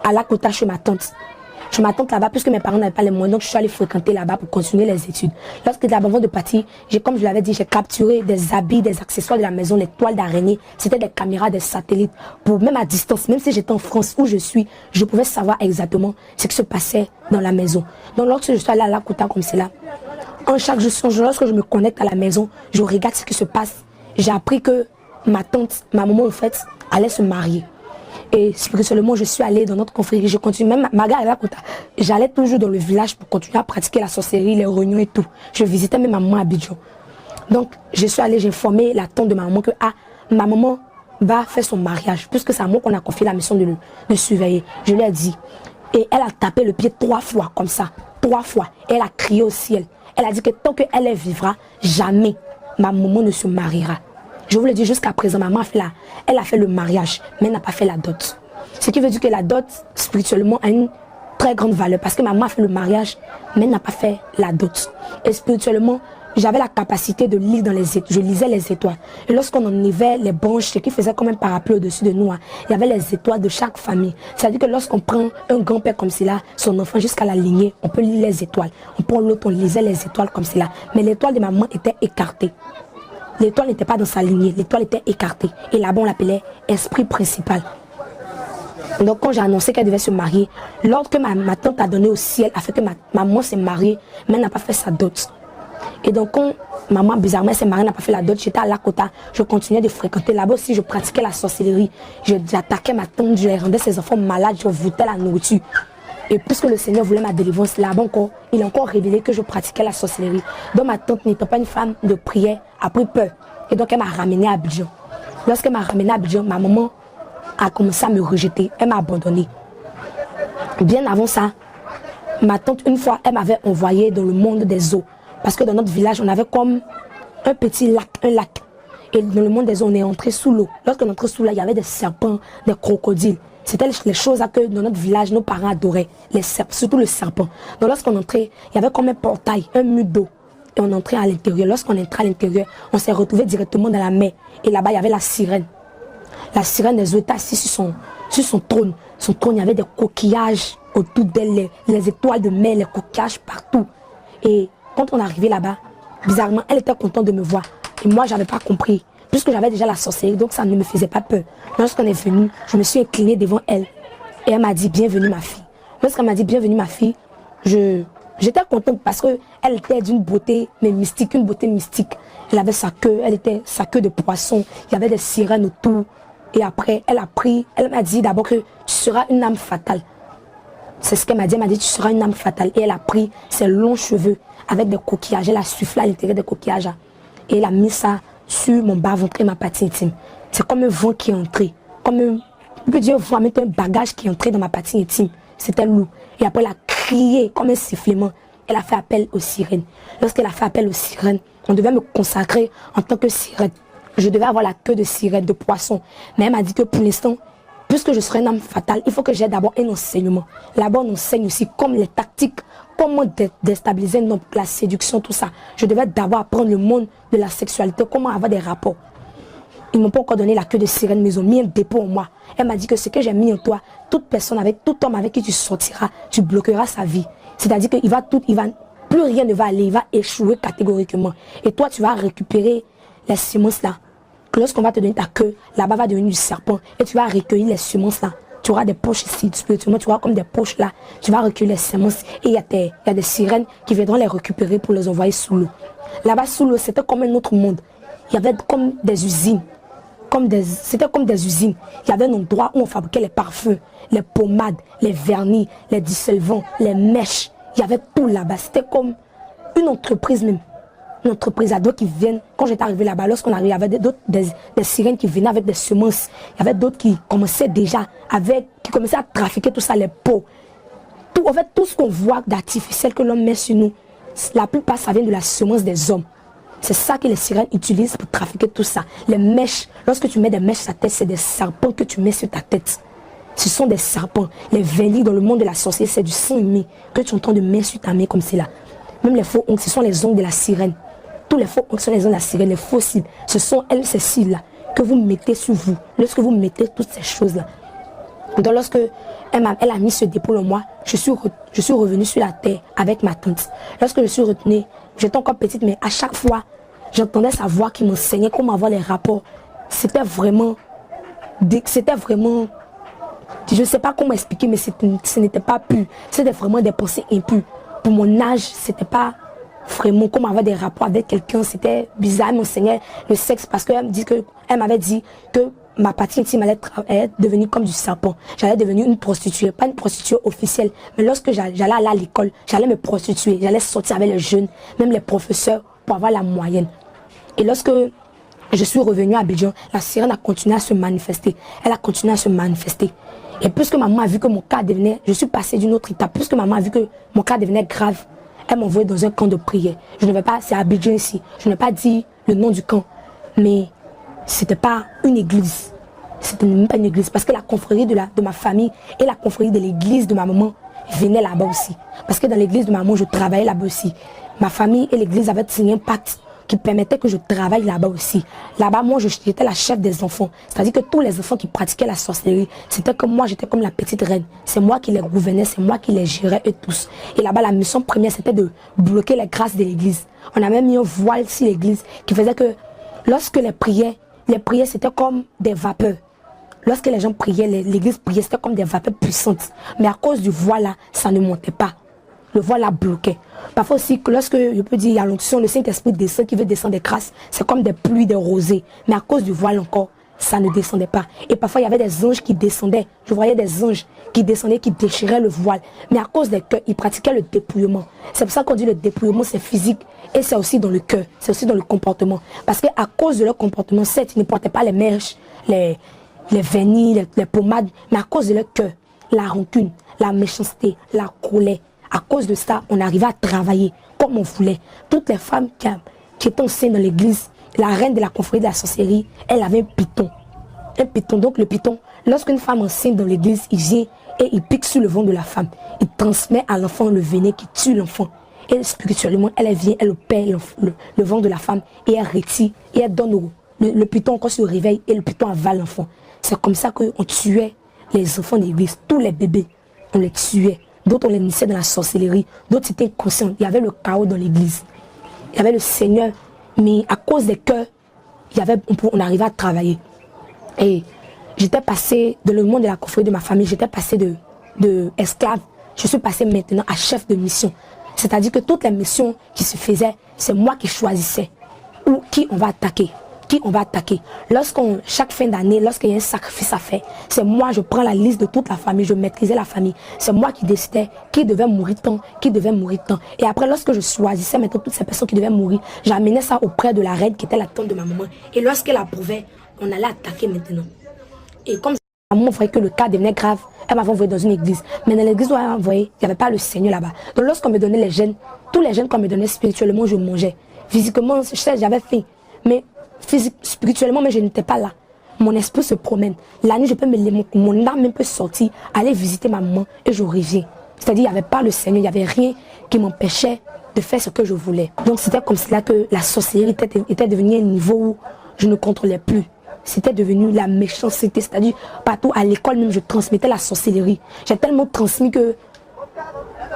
à Lakota chez ma tante. Chez ma tante là-bas, puisque mes parents n'avaient pas les moyens, donc je suis allée fréquenter là-bas pour continuer les études. Lorsque avant de partir, comme je l'avais dit, j'ai capturé des habits, des accessoires de la maison, les toiles d'araignée. C'était des caméras, des satellites. Pour même à distance, même si j'étais en France où je suis, je pouvais savoir exactement ce qui se passait dans la maison. Donc lorsque je suis allée à Lakota comme cela, chaque jour, lorsque je me connecte à la maison, je regarde ce qui se passe. J'ai appris que ma maman en fait, allait se marier. Et spirituellement, je suis allée dans notre confrérie. Je continue, même malgré la Kota, j'allais toujours dans le village pour continuer à pratiquer la sorcellerie, les réunions et tout. Je visitais même ma maman à Abidjan. Donc, je suis allée, j'ai informé la tante de ma maman que ma maman va faire son mariage, puisque c'est à moi qu'on a confié la mission de surveiller. Je lui ai dit. Et elle a tapé le pied 3 fois, comme ça. 3 fois. Et elle a crié au ciel. Elle a dit que tant qu'elle vivra, jamais ma maman ne se mariera. Je vous le dis jusqu'à présent, maman elle a fait le mariage, mais elle n'a pas fait la dot. Ce qui veut dire que la dot, spirituellement, a une très grande valeur. Parce que maman a fait le mariage, mais elle n'a pas fait la dot. Et spirituellement, j'avais la capacité de lire dans les étoiles. Je lisais les étoiles. Et lorsqu'on enlevait les branches, ce qui faisait comme un parapluie au-dessus de nous, il y avait les étoiles de chaque famille. C'est-à-dire que lorsqu'on prend un grand-père comme cela, son enfant jusqu'à la lignée, on peut lire les étoiles. On prend l'autre, on lisait les étoiles comme cela. Mais l'étoile de maman était écartée. L'étoile n'était pas dans sa lignée, l'étoile était écartée. Et là-bas, on l'appelait esprit principal. Donc quand j'ai annoncé qu'elle devait se marier, l'ordre que ma tante a donné au ciel a fait que ma maman s'est mariée, mais elle n'a pas fait sa dot. Et donc quand maman bizarrement s'est mariée, n'a pas fait la dot, j'étais à Lakota, je continuais de fréquenter là-bas aussi, je pratiquais la sorcellerie, j'attaquais ma tante, je rendais ses enfants malades, je voûtais la nourriture. Et puisque le Seigneur voulait ma délivrance là-bas encore, il a encore révélé que je pratiquais la sorcellerie. Donc ma tante n'étant pas une femme de prière, a pris peur. Et donc elle m'a ramenée à Abidjan. Lorsqu'elle m'a ramenée à Abidjan, ma maman a commencé à me rejeter, elle m'a abandonnée. Bien avant ça, ma tante, une fois, elle m'avait envoyé dans le monde des eaux. Parce que dans notre village, on avait comme un petit lac, un lac. Et dans le monde des eaux, on est entré sous l'eau. Lorsqu'on est entré sous l'eau, il y avait des serpents, des crocodiles. C'était les choses que dans notre village, nos parents adoraient. Les serpents, surtout le serpent. Donc lorsqu'on entrait, il y avait comme un portail, un mur d'eau. Et on entrait à l'intérieur. Lorsqu'on entrait à l'intérieur, on s'est retrouvé directement dans la mer. Et là-bas, il y avait la sirène. La sirène des eaux était assise sur son trône. Son trône, il y avait des coquillages autour d'elle, les étoiles de mer, les coquillages partout. Et quand on est arrivé là-bas, bizarrement, elle était contente de me voir. Et moi, je n'avais pas compris. Puisque j'avais déjà la sorcellerie, donc ça ne me faisait pas peur. Lorsqu'on est venu, je me suis inclinée devant elle. Et elle m'a dit, bienvenue ma fille. Lorsqu'elle m'a dit, bienvenue ma fille, j'étais contente parce qu'elle était d'une beauté, mais mystique, une beauté mystique. Elle avait sa queue, sa queue de poisson. Il y avait des sirènes autour. Et après, elle m'a dit d'abord que tu seras une âme fatale. C'est ce qu'elle m'a dit. Elle m'a dit, tu seras une âme fatale. Et elle a pris ses longs cheveux avec des coquillages. Elle a soufflé à l'intérieur des coquillages. Et elle a mis ça sur mon bas-ventre et ma partie intime. C'est comme un vent qui est entré. Comme un, on peut dire, un bagage qui est entré dans ma partie intime. C'était lourd. Et après, elle a crié comme un sifflement. Elle a fait appel aux sirènes. Lorsqu'elle a fait appel aux sirènes, on devait me consacrer en tant que sirène. Je devais avoir la queue de sirène, de poisson. Mais elle m'a dit que pour l'instant, puisque je serai une âme fatale, il faut que j'ai d'abord un enseignement. Là-bas, on enseigne aussi comme les tactiques, comment déstabiliser un homme, la séduction, tout ça. Je devais d'abord apprendre le monde de la sexualité, comment avoir des rapports. Ils ne m'ont pas encore donné la queue de sirène, mais ils ont mis un dépôt en moi. Elle m'a dit que ce que j'ai mis en toi, toute personne, tout homme avec qui tu sortiras, tu bloqueras sa vie. C'est-à-dire que plus rien ne va aller, il va échouer catégoriquement. Et toi, tu vas récupérer les semences là. Lorsqu'on va te donner ta queue, là-bas va devenir du serpent. Et tu vas recueillir les semences là. Tu auras des poches ici, spirituellement, tu auras comme des poches là. Tu vas recueillir les semences. Et il y a des sirènes qui viendront les récupérer pour les envoyer sous l'eau. Là-bas, sous l'eau, c'était comme un autre monde. Il y avait comme des usines. C'était comme des usines. Il y avait un endroit où on fabriquait les parfums, les pommades, les vernis, les dissolvants, les mèches. Il y avait tout là-bas. C'était comme une entreprise même. Une entreprise à d'autres qui viennent. Quand j'étais arrivé là-bas, lorsqu'on arrivait, il y avait des sirènes qui venaient avec des semences. Il y avait d'autres qui commençaient déjà qui commençaient à trafiquer tout ça, les pots. En fait, tout ce qu'on voit d'artificiel que l'homme met sur nous, la plupart, ça vient de la semence des hommes. C'est ça que les sirènes utilisent pour trafiquer tout ça. Les mèches, lorsque tu mets des mèches sur ta tête, c'est des serpents que tu mets sur ta tête. Ce sont des serpents. Les vernis dans le monde de la sorcellerie, c'est du sang humain que tu entends de mettre sur ta main comme cela. Même les faux ongles, ce sont les ongles de la sirène. Tous les faux ongles sont les ongles de la sirène, les faux cils. Ce sont elles, ces cils-là, que vous mettez sur vous. Lorsque vous mettez toutes ces choses-là. Donc lorsque elle a mis ce dépôt en moi, je suis revenue sur la terre avec ma tante. Lorsque je suis retenue, j'étais encore petite, mais à chaque fois, j'entendais sa voix qui m'enseignait comment avoir les rapports. C'était vraiment, je ne sais pas comment expliquer, mais ce n'était pas pur. C'était vraiment des pensées impures. Pour mon âge, c'était pas vraiment comment avoir des rapports avec quelqu'un. C'était bizarre. Elle m'enseignait le sexe parce qu'elle m'avait dit que ma partie intime allait devenir comme du serpent. J'allais devenir une prostituée, pas une prostituée officielle. Mais lorsque j'allais aller à l'école, j'allais me prostituer. J'allais sortir avec les jeunes, même les professeurs, pour avoir la moyenne. Et lorsque je suis revenue à Abidjan, la sirène a continué à se manifester. Elle a continué à se manifester. Et puisque maman a vu que mon cas devenait, je suis passée d'une autre étape, puisque maman a vu que mon cas devenait grave, elle m'a envoyé dans un camp de prière. Je ne vais pas, c'est à Abidjan ici, je n'ai pas dit le nom du camp, mais c'était pas une église. C'était même pas une église, parce que la confrérie de ma famille et la confrérie de l'église de ma maman venaient là-bas aussi. Parce que dans l'église de ma maman, je travaillais là-bas aussi. Ma famille et l'église avaient signé un pacte qui permettait que je travaille là-bas aussi. Là-bas, moi, j'étais la chef des enfants. C'est-à-dire que tous les enfants qui pratiquaient la sorcellerie, c'était comme moi, j'étais comme la petite reine. C'est moi qui les gouvernais, c'est moi qui les gérais eux tous. Et là-bas, la mission première, c'était de bloquer les grâces de l'église. On a même mis un voile sur l'église qui faisait que lorsque les prières, c'était comme des vapeurs. Lorsque les gens priaient, l'église priait, c'était comme des vapeurs puissantes. Mais à cause du voile là, ça ne montait pas. Le voile là bloquait. Parfois aussi, lorsque je peux dire, il y a l'onction, le Saint-Esprit descend, qui veut descendre des grâces, c'est comme des pluies, des rosées. Mais à cause du voile encore, ça ne descendait pas. Et parfois, il y avait des anges qui descendaient. Je voyais des anges qui descendaient, qui déchiraient le voile. Mais à cause des cœurs, ils pratiquaient le dépouillement. C'est pour ça qu'on dit le dépouillement, c'est physique. Et c'est aussi dans le cœur, c'est aussi dans le comportement. Parce qu'à cause de leur comportement, certes, ils ne portaient pas les mèches, les vernis, les pommades, mais à cause de leur cœur, la rancune, la méchanceté, la colère. À cause de ça, on arrivait à travailler comme on voulait. Toutes les femmes qui étaient enceintes dans l'église, la reine de la confrérie de la sorcellerie, elle avait un python. Un python. Donc le python, lorsqu'une femme enceinte dans l'église, il vient et il pique sur le ventre de la femme. Il transmet à l'enfant le venin qui tue l'enfant. Et spirituellement, elle vient, elle perd le ventre de la femme et elle retire et elle donne le python encore se réveille et le python avale l'enfant. C'est comme ça qu'on tuait les enfants de l'église. Tous les bébés, on les tuait. D'autres on les initiait dans la sorcellerie, d'autres étaient inconscients. Il y avait le chaos dans l'église. Il y avait le Seigneur, mais à cause des cœurs, on arrivait à travailler. Et j'étais passée dans le monde de la confrérie de ma famille, j'étais passée de esclave, je suis passée maintenant à chef de mission. C'est-à-dire que toutes les missions qui se faisaient, c'est moi qui choisissais où qui on va attaquer. qui on va attaquer. Chaque fin d'année, lorsqu'il y a un sacrifice à faire, c'est moi, je prends la liste de toute la famille, je maîtrisais la famille. C'est moi qui décidais qui devait mourir tant, qui devait mourir tant. Et après, lorsque je choisissais maintenant toutes ces personnes qui devaient mourir, j'amenais ça auprès de la reine qui était la tante de ma maman. Et lorsqu'elle approuvait, on allait attaquer maintenant. Et comme ma maman voyait que le cas devenait grave, elle m'avait envoyé dans une église. Mais dans l'église où elle m'a envoyé, il n'y avait pas le Seigneur là-bas. Donc lorsqu'on me donnait les gènes, tous les gènes qu'on me donnait spirituellement, je mangeais. Physiquement, je sais, j'avais faim. Mais spirituellement, mais je n'étais pas là. Mon esprit se promène. La nuit, je peux mon âme peut sortir, aller visiter ma maman et je reviens. C'est-à-dire, il n'y avait pas le Seigneur, il n'y avait rien qui m'empêchait de faire ce que je voulais. Donc c'était comme cela que la sorcellerie était devenue un niveau où je ne contrôlais plus. C'était devenu la méchanceté, c'est-à-dire partout à l'école même, je transmettais la sorcellerie. J'ai tellement transmis que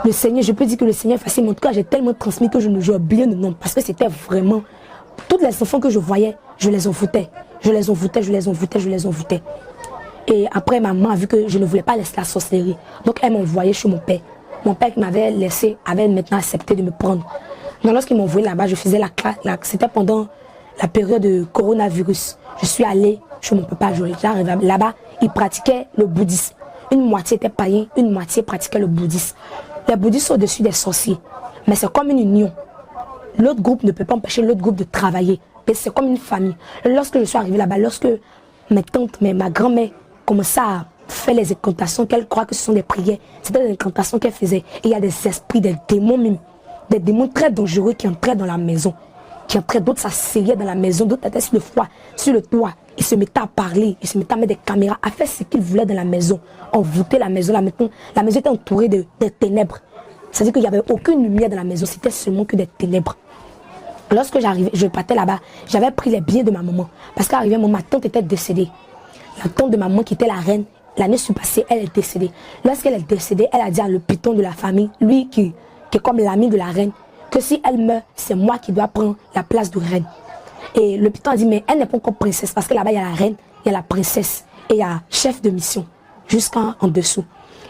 le Seigneur, je peux dire que le Seigneur est facile, mais en tout cas, j'ai tellement transmis que j'ai oublié le nom, parce que c'était vraiment... Toutes les enfants que je voyais, je les envoûtais. Je les envoûtais, je les envoûtais, je les envoûtais. Et après, ma maman a vu que je ne voulais pas laisser la sorcellerie. Donc, elle m'envoyait chez mon père. Mon père qui m'avait laissé avait maintenant accepté de me prendre. Donc, lorsqu'il m'envoyait là-bas, je faisais la classe. C'était pendant la période de coronavirus. Je suis allée chez mon papa. J'arrivais là-bas, il pratiquait le bouddhisme. Une moitié était païen, une moitié pratiquait le bouddhisme. Les bouddhistes sont au-dessus des sorciers. Mais c'est comme une union. L'autre groupe ne peut pas empêcher l'autre groupe de travailler. C'est comme une famille. Lorsque je suis arrivée là-bas, lorsque mes tantes, ma grand-mère commençaient à faire les incantations, qu'elle croit que ce sont des prières, c'était des incantations qu'elle faisait. Et il y a des esprits, des démons même, des démons très dangereux qui entraient dans la maison. Qui entraient, d'autres s'asseyaient dans la maison, d'autres étaient sur le foie, sur le toit. Ils se mettaient à parler, ils se mettaient à mettre des caméras, à faire ce qu'ils voulaient dans la maison. Envoûter la maison. La maison était entourée de ténèbres. C'est-à-dire qu'il n'y avait aucune lumière dans la maison, c'était seulement que des ténèbres. Lorsque j'arrivais, je partais là-bas, j'avais pris les biens de ma maman. Parce qu'arrivée, ma tante était décédée. La tante de ma maman qui était la reine, l'année passée, elle est décédée. Lorsqu'elle est décédée, elle a dit à le python de la famille, lui qui est comme l'ami de la reine, que si elle meurt, c'est moi qui dois prendre la place de reine. Et le python a dit, mais elle n'est pas encore princesse, parce que là-bas, il y a la reine, il y a la princesse, et il y a chef de mission, jusqu'en dessous.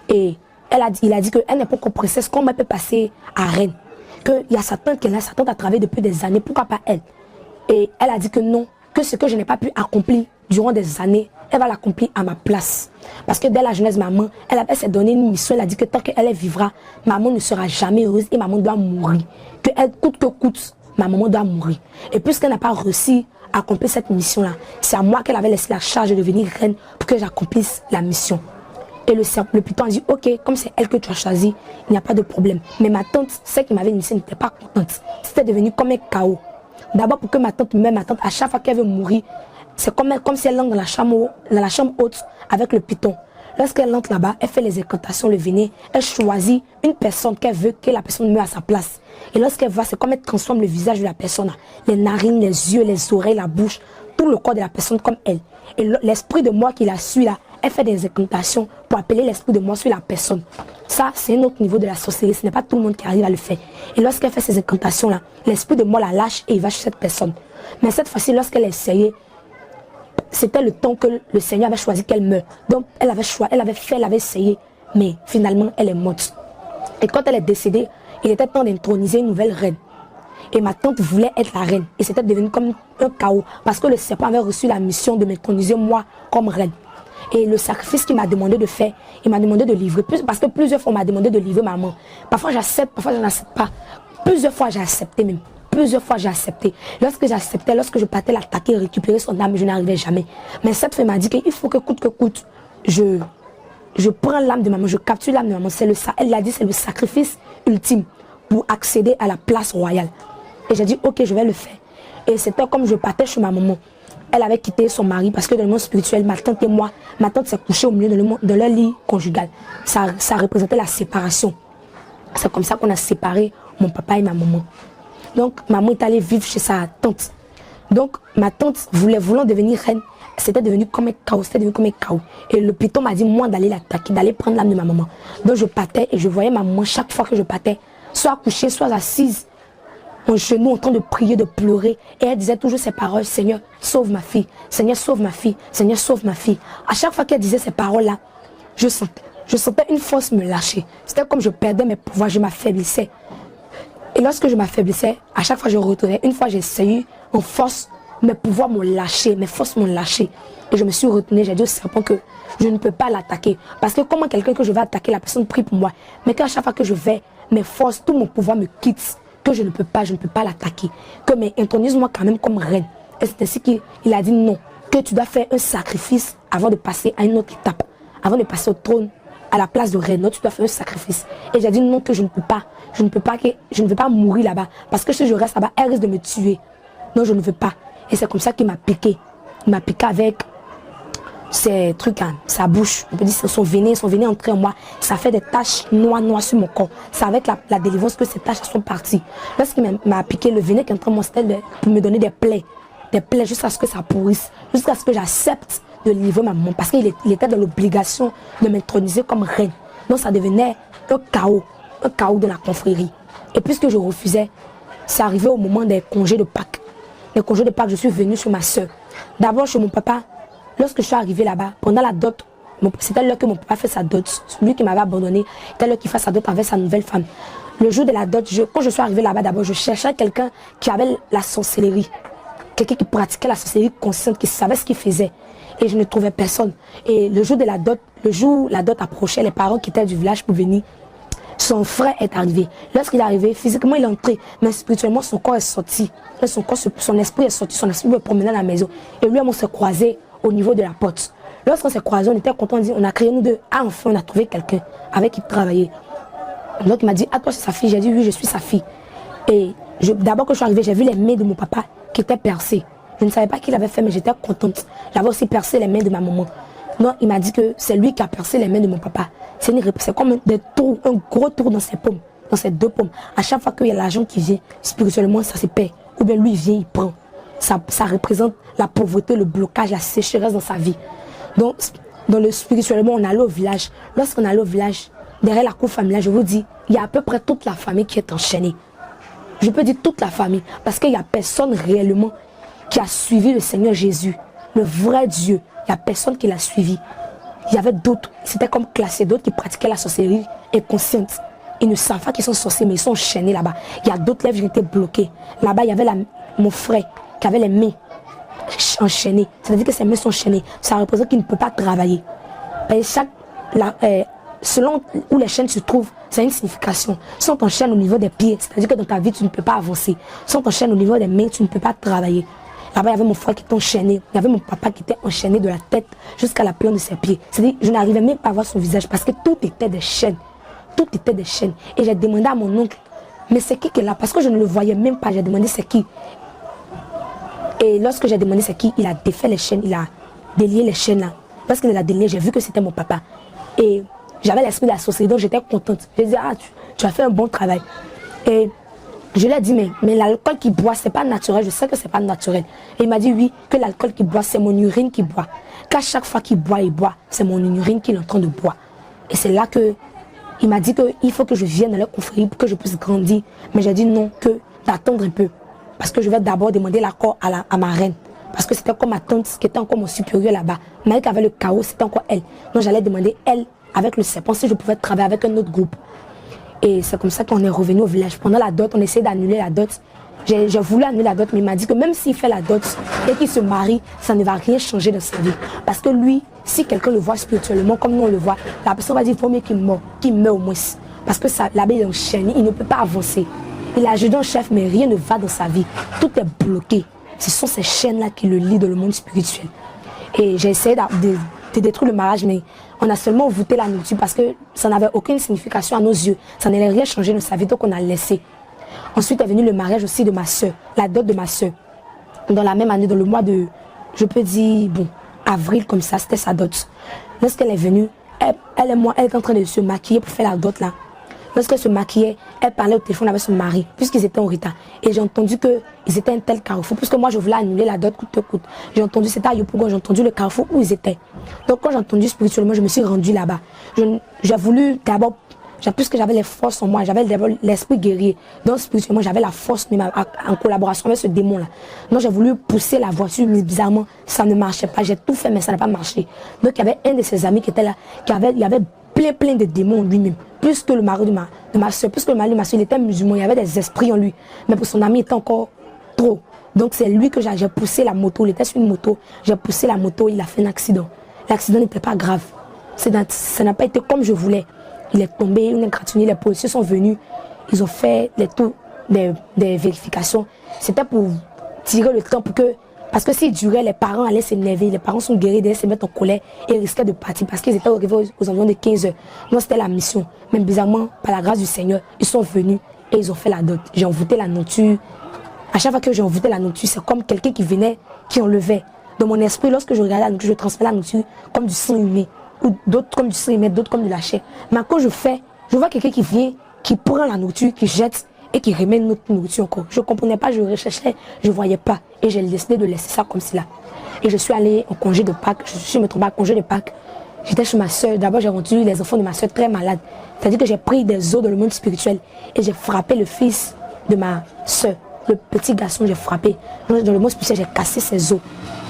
Et il a dit qu'elle n'est pas encore princesse, comment elle peut passer à reine? Qu'il y a sa tante qui est là, sa tante a travaillé depuis des années, pourquoi pas elle? Et elle a dit que non, que ce que je n'ai pas pu accomplir durant des années, elle va l'accomplir à ma place. Parce que dès la jeunesse, maman, elle s'est donné une mission, elle a dit que tant qu'elle vivra, maman ne sera jamais heureuse et maman doit mourir. Que elle, coûte que coûte, ma maman doit mourir. Et puisqu'elle n'a pas réussi à accomplir cette mission-là, c'est à moi qu'elle avait laissé la charge de devenir reine pour que j'accomplisse la mission. Et le python a dit, ok, comme c'est elle que tu as choisi, il n'y a pas de problème. Mais ma tante, celle qui m'avait initiée, n'était pas contente. C'était devenu comme un chaos. D'abord pour que ma tante meure, ma tante, à chaque fois qu'elle veut mourir, c'est comme si elle entre dans la chambre haute avec le python. Lorsqu'elle entre là-bas, elle fait les incantations, le venin, elle choisit une personne qu'elle veut que la personne meure à sa place. Et lorsqu'elle va, c'est comme elle transforme le visage de la personne, les narines, les yeux, les oreilles, la bouche, tout le corps de la personne comme elle. Et l'esprit de moi qui la suit là, elle fait des incantations pour appeler l'esprit de moi sur la personne. Ça, c'est un autre niveau de la sorcellerie. Ce n'est pas tout le monde qui arrive à le faire. Et lorsqu'elle fait ces incantations-là, l'esprit de moi la lâche et il va chez cette personne. Mais cette fois-ci, lorsqu'elle a essayé, c'était le temps que le Seigneur avait choisi qu'elle meure. Donc, elle avait essayé. Mais finalement, elle est morte. Et quand elle est décédée, il était temps d'introniser une nouvelle reine. Et ma tante voulait être la reine. Et c'était devenu comme un chaos. Parce que le serpent avait reçu la mission de m'introniser moi comme reine. Et le sacrifice qu'il m'a demandé de faire, il m'a demandé de livrer. Parce que plusieurs fois, on m'a demandé de livrer maman. Parfois, j'accepte, parfois, je n'accepte pas. Plusieurs fois, j'ai accepté même. Plusieurs fois, j'ai accepté. Lorsque j'acceptais, lorsque je partais l'attaquer, récupérer son âme, je n'arrivais jamais. Mais cette femme m'a dit qu'il faut que coûte, je prends l'âme de maman, je capture l'âme de maman. Elle l'a dit, c'est le sacrifice ultime pour accéder à la place royale. Et j'ai dit, ok, je vais le faire. Et c'était comme je partais chez ma maman. Elle avait quitté son mari parce que dans le monde spirituel, ma tante et moi, ma tante s'est couchée au milieu de leur lit conjugal. Ça représentait la séparation. C'est comme ça qu'on a séparé mon papa et ma maman. Donc, maman est allée vivre chez sa tante. Donc, ma tante voulant devenir reine, c'était devenu comme un chaos, Et le python m'a dit, moi, d'aller l'attaquer, d'aller prendre l'âme de ma maman. Donc, je partais et je voyais ma maman chaque fois que je partais, soit couchée, soit assise, en genoux, en train de prier, de pleurer. Et elle disait toujours ces paroles, Seigneur, sauve ma fille. Seigneur, sauve ma fille. Seigneur, sauve ma fille. À chaque fois qu'elle disait ces paroles-là, je sentais une force me lâcher. C'était comme je perdais mes pouvoirs, je m'affaiblissais. Et lorsque je m'affaiblissais, à chaque fois je retournais. Une fois j'ai essayé en force mes pouvoirs m'ont lâché, mes forces m'ont lâché. Et je me suis retenue, j'ai dit au serpent que je ne peux pas l'attaquer. Parce que comment quelqu'un que je vais attaquer, la personne prie pour moi. Mais qu'à chaque fois que je vais, mes forces, tout mon pouvoir me quitte. Que je ne peux pas l'attaquer. Que mais intronise-moi quand même comme reine. Et c'est ainsi qu'il a dit non. Que tu dois faire un sacrifice avant de passer à une autre étape. Avant de passer au trône, à la place de reine. Non, tu dois faire un sacrifice. Et j'ai dit non, que je ne peux pas. Je ne veux pas mourir là-bas. Parce que si je reste là-bas, elle risque de me tuer. Non, je ne veux pas. Et c'est comme ça qu'il m'a piqué. Il m'a piqué avec ces trucs, hein, sa bouche. On peut dire son venin entré en moi. Ça fait des taches noires sur mon corps. C'est avec la délivrance que ces taches sont parties. Lorsqu'il m'a piqué, le venin qui est entré en moi, c'était pour me donner des plaies. Des plaies jusqu'à ce que ça pourrisse. Jusqu'à ce que j'accepte de livrer ma maman. Parce qu'il était dans l'obligation de m'introniser comme reine. Donc ça devenait un chaos de la confrérie. Et puisque je refusais, c'est arrivé au moment des congés de Pâques. Les congés de Pâques, je suis venue chez ma soeur. D'abord chez mon papa. Lorsque je suis arrivée là-bas, pendant la dot, c'était l'heure que mon papa fait sa dot. Celui qui m'avait abandonné, c'était l'heure qu'il fait sa dot avec sa nouvelle femme. Le jour de la dot, quand je suis arrivée là-bas, d'abord, je cherchais quelqu'un qui avait la sorcellerie. Quelqu'un qui pratiquait la sorcellerie consciente, qui savait ce qu'il faisait. Et je ne trouvais personne. Et le jour de la dot, la dot approchait, les parents qui étaient du village pour venir. Son frère est arrivé. Lorsqu'il est arrivé, physiquement il est entré, mais spirituellement son corps est sorti. Son esprit est sorti, son esprit me promenait à la maison. Et lui, on s'est croisés au niveau de la porte. Lorsqu'on s'est croisés, on était contents, on a créé nous deux. Ah, enfin, on a trouvé quelqu'un avec qui travailler. Donc il m'a dit, ah toi c'est sa fille. J'ai dit oui, je suis sa fille. Et d'abord que je suis arrivée, j'ai vu les mains de mon papa qui étaient percées. Je ne savais pas qui l'avait fait, mais j'étais contente. J'avais aussi percé les mains de ma maman. Non, il m'a dit que c'est lui qui a percé les mains de mon papa. C'est comme des trous, un gros trou dans ses paumes, dans ses deux paumes. À chaque fois qu'il y a l'argent qui vient, spirituellement, ça se perd. Ou bien lui, il vient, il prend. Ça représente la pauvreté, le blocage, la sécheresse dans sa vie. Donc, spirituellement, on allait au village. Lorsqu'on allait au village, derrière la cour familiale, je vous dis, il y a à peu près toute la famille qui est enchaînée. Je peux dire toute la famille, parce qu'il n'y a personne réellement qui a suivi le Seigneur Jésus, le vrai Dieu. Il n'y a personne qui l'a suivi. Il y avait d'autres, c'était comme classé, d'autres qui pratiquaient la sorcellerie inconsciente. Ils ne savent pas qu'ils sont sorciers, mais ils sont enchaînés là-bas. Il y a d'autres lèvres qui étaient bloquées. Là-bas, il y avait mon frère qui avait les mains enchaînées. C'est-à-dire que ses mains sont enchaînées. Ça représente qu'il ne peut pas travailler. Et selon où les chaînes se trouvent, c'est une signification. Si on t'enchaîne au niveau des pieds, c'est-à-dire que dans ta vie, tu ne peux pas avancer. Si on t'enchaîne au niveau des mains, tu ne peux pas travailler. Là-bas, il y avait mon frère qui était enchaîné. Il y avait mon papa qui était enchaîné de la tête jusqu'à la plante de ses pieds. C'est-à-dire je n'arrivais même pas à voir son visage parce que tout était des chaînes. Tout était des chaînes. Et j'ai demandé à mon oncle, mais c'est qui est là? Parce que je ne le voyais même pas. J'ai demandé c'est qui. Et lorsque j'ai demandé c'est qui, il a défait les chaînes. Il a délié les chaînes là. Lorsqu'il a délié, j'ai vu que c'était mon papa. Et j'avais l'esprit de la société, donc j'étais contente. J'ai dit, ah, tu as fait un bon travail. Et je lui ai dit, mais l'alcool qu'il boit, c'est pas naturel. Je sais que c'est pas naturel. Et il m'a dit, oui, que l'alcool qu'il boit, c'est mon urine qu'il boit. Qu'à chaque fois qu'il boit, c'est mon urine qu'il est en train de boire. Et c'est là que il m'a dit qu'il faut que je vienne dans la confrérie pour que je puisse grandir. Mais j'ai dit non, que d'attendre un peu. Parce que je vais d'abord demander l'accord à ma reine. Parce que c'était comme ma tante qui était encore mon supérieur là-bas. Mais elle qui avait le chaos, c'était encore elle. Donc j'allais demander elle, avec le serpent, si je pouvais travailler avec un autre groupe. Et c'est comme ça qu'on est revenu au village. Pendant la dot, on essayait d'annuler la dot. J'ai voulu annuler la dot, mais il m'a dit que même s'il fait la dot et qu'il se marie, ça ne va rien changer dans sa vie. Parce que lui, si quelqu'un le voit spirituellement, comme nous on le voit, la personne va dire, il faut mieux qu'il meure au moins. Parce que là-bas, il est enchaîné, il ne peut pas avancer. Il est adjudant-chef, mais rien ne va dans sa vie. Tout est bloqué. Ce sont ces chaînes-là qui le lient dans le monde spirituel. Et j'ai essayé de détruire le mariage, mais on a seulement voûté la nourriture parce que ça n'avait aucune signification à nos yeux. Ça n'allait rien changer dans sa vie, donc on a laissé. Ensuite est venu le mariage aussi de ma soeur, la dot de ma soeur. Dans la même année, dans le mois de, je peux dire, bon, avril comme ça, c'était sa dot. Lorsqu'elle est venue, elle et moi, elle était en train de se maquiller pour faire la dot là. Lorsqu'elle se maquillait, elle parlait au téléphone avec son mari, puisqu'ils étaient en retard. Et j'ai entendu qu'ils étaient un tel carrefour, puisque moi je voulais annuler la dot coûte que coûte. J'ai entendu, c'était à Yopougon, j'ai entendu le carrefour où ils étaient. Donc quand j'ai entendu spirituellement, je me suis rendue là-bas. J'ai voulu d'abord, puisque j'avais les forces en moi, j'avais d'abord l'esprit guerrier. Donc spirituellement, j'avais la force même en collaboration avec ce démon-là. Donc j'ai voulu pousser la voiture, mais bizarrement, ça ne marchait pas. J'ai tout fait, mais ça n'a pas marché. Donc il y avait un de ses amis qui était là, il y avait plein de démons lui-même. Plus que le mari de ma soeur, puisque le mari de ma soeur, il était musulman, il y avait des esprits en lui. Mais pour son ami, il était encore trop. Donc c'est lui que j'ai poussé la moto, il était sur une moto, j'ai poussé la moto, il a fait un accident. L'accident n'était pas grave, ça n'a pas été comme je voulais. Il est tombé, il est gratigné, les policiers sont venus, ils ont fait des vérifications. C'était pour tirer le temps pour que, parce que s'il durait, les parents allaient s'énerver, les parents sont guéris, d'aller se mettre en colère et risquaient de partir parce qu'ils étaient arrivés aux environs de 15 heures. Moi c'était la mission, mais bizarrement, par la grâce du Seigneur, ils sont venus et ils ont fait la dot. J'ai envoûté la nourriture. À chaque fois que j'ai envoûté la nourriture, c'est comme quelqu'un qui venait, qui enlevait. Dans mon esprit, lorsque je regardais la nourriture, je transférais la nourriture comme du sang humain. Ou d'autres comme du sang humain, d'autres comme de la chair. Mais quand je vois quelqu'un qui vient, qui prend la nourriture, qui jette et qui remet notre nourriture encore. Je ne comprenais pas, je recherchais, je ne voyais pas. Et j'ai décidé de laisser ça comme cela. Et je suis allée en congé de Pâques. Je suis me trouvée à congé de Pâques. J'étais chez ma soeur. D'abord, j'ai rendu les enfants de ma soeur très malades. C'est-à-dire que j'ai pris des os dans le monde spirituel. Et j'ai frappé le fils de ma soeur. Le petit garçon, j'ai frappé. Dans le monde spirituel, j'ai cassé ses os.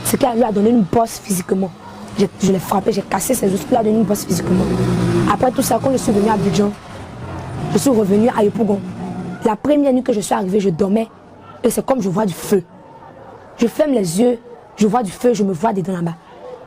Ce qui lui a donné une bosse physiquement. Je l'ai frappé, j'ai cassé ses os. Ce qui lui a donné une bosse physiquement. Après tout ça, quand je suis venue à Abidjan, je suis revenue à Yopougon. La première nuit que je suis arrivée, je dormais. Et c'est comme je vois du feu. Je ferme les yeux, je vois du feu, je me vois dedans là-bas.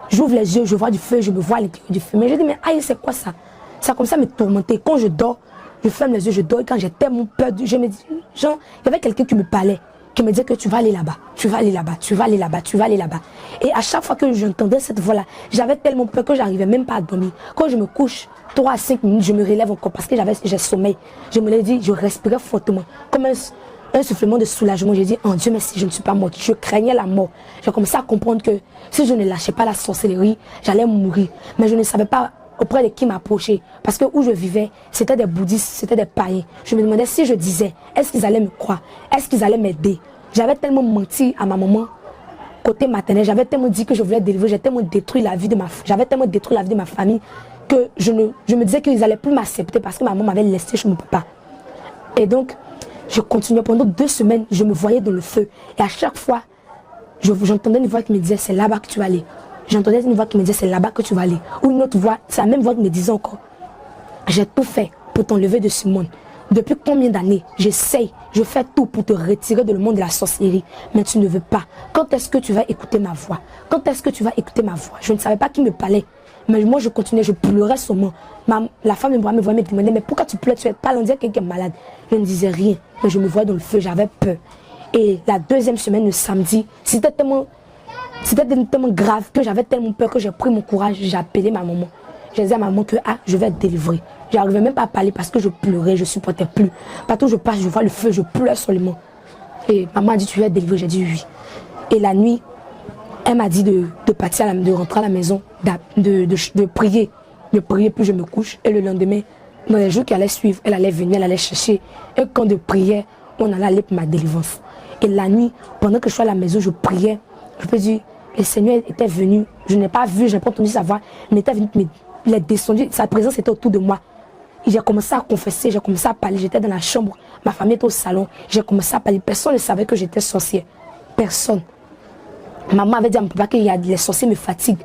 J'ouvre les yeux, je vois du feu, je me vois à l'intérieur du feu. Mais je dis, mais aïe, c'est quoi ça? Ça comme ça me tourmentait. Quand je dors, je ferme les yeux, je dors. Et quand j'ai tellement peur, je me dis, genre, il y avait quelqu'un qui me parlait, qui me disait que tu vas aller là-bas, tu vas aller là-bas, tu vas aller là-bas, tu vas aller là-bas. Et à chaque fois que j'entendais cette voix-là, j'avais tellement peur que j'arrivais même pas à dormir. Quand je me couche, 3 à 5 minutes, je me relève encore parce que j'ai sommeil. Je me l'ai dit, je respirais fortement, comme un soufflement de soulagement. J'ai dit, oh Dieu merci, je ne suis pas morte. Je craignais la mort. J'ai commencé à comprendre que si je ne lâchais pas la sorcellerie, j'allais mourir. Mais je ne savais pas auprès de qui m'approcher. Parce que où je vivais, c'était des bouddhistes, c'était des païens. Je me demandais si je disais, est-ce qu'ils allaient me croire? Est-ce qu'ils allaient m'aider? J'avais tellement menti à ma maman, côté maternel. J'avais tellement dit que je voulais délivrer. J'avais tellement détruit la vie de ma famille que je me disais qu'ils n'allaient plus m'accepter parce que ma maman m'avait laissé chez mon papa. Et donc, je continuais pendant 2 semaines, je me voyais dans le feu. Et à chaque fois, j'entendais une voix qui me disait, c'est là-bas que tu vas aller. J'entendais une voix qui me disait, c'est là-bas que tu vas aller. Ou une autre voix, c'est la même voix qui me disait encore, j'ai tout fait pour t'enlever de ce monde. Depuis combien d'années, j'essaye, je fais tout pour te retirer de le monde de la sorcellerie. Mais tu ne veux pas. Quand est-ce que tu vas écouter ma voix? Quand est-ce que tu vas écouter ma voix? Je ne savais pas qui me parlait. Mais moi, je continuais, je pleurais seulement. La femme me voyait me demander, mais pourquoi tu pleures? Tu es pas loin de dire quelqu'un est malade. Je ne disais rien, mais je me voyais dans le feu, j'avais peur. Et la 2e semaine, le samedi, c'était tellement grave que j'avais tellement peur que j'ai pris mon courage, j'ai appelé ma maman. J'ai dit à ma maman que je vais être délivrée. Je n'arrivais même pas à parler parce que je pleurais, je ne supportais plus. Partout où je passe, je vois le feu, je pleure seulement. Et maman a dit, tu vas être délivrée? J'ai dit oui. Et la nuit, elle m'a dit de partir, de rentrer à la maison, de prier. De prier, puis je me couche. Et le lendemain, dans les jours qui allaient suivre, elle allait venir, elle allait chercher. Et quand de prière, on allait aller pour ma délivrance. Et la nuit, pendant que je suis à la maison, je priais. Je peux dire, le Seigneur était venu. Je n'ai pas vu, je n'ai pas entendu sa voix. Mais il était venu, il est descendu, sa présence était autour de moi. J'ai commencé à confesser, j'ai commencé à parler. J'étais dans la chambre, ma famille était au salon. J'ai commencé à parler. Personne ne savait que j'étais sorcière. Personne. Maman avait dit à mon papa que les sorciers me fatiguent.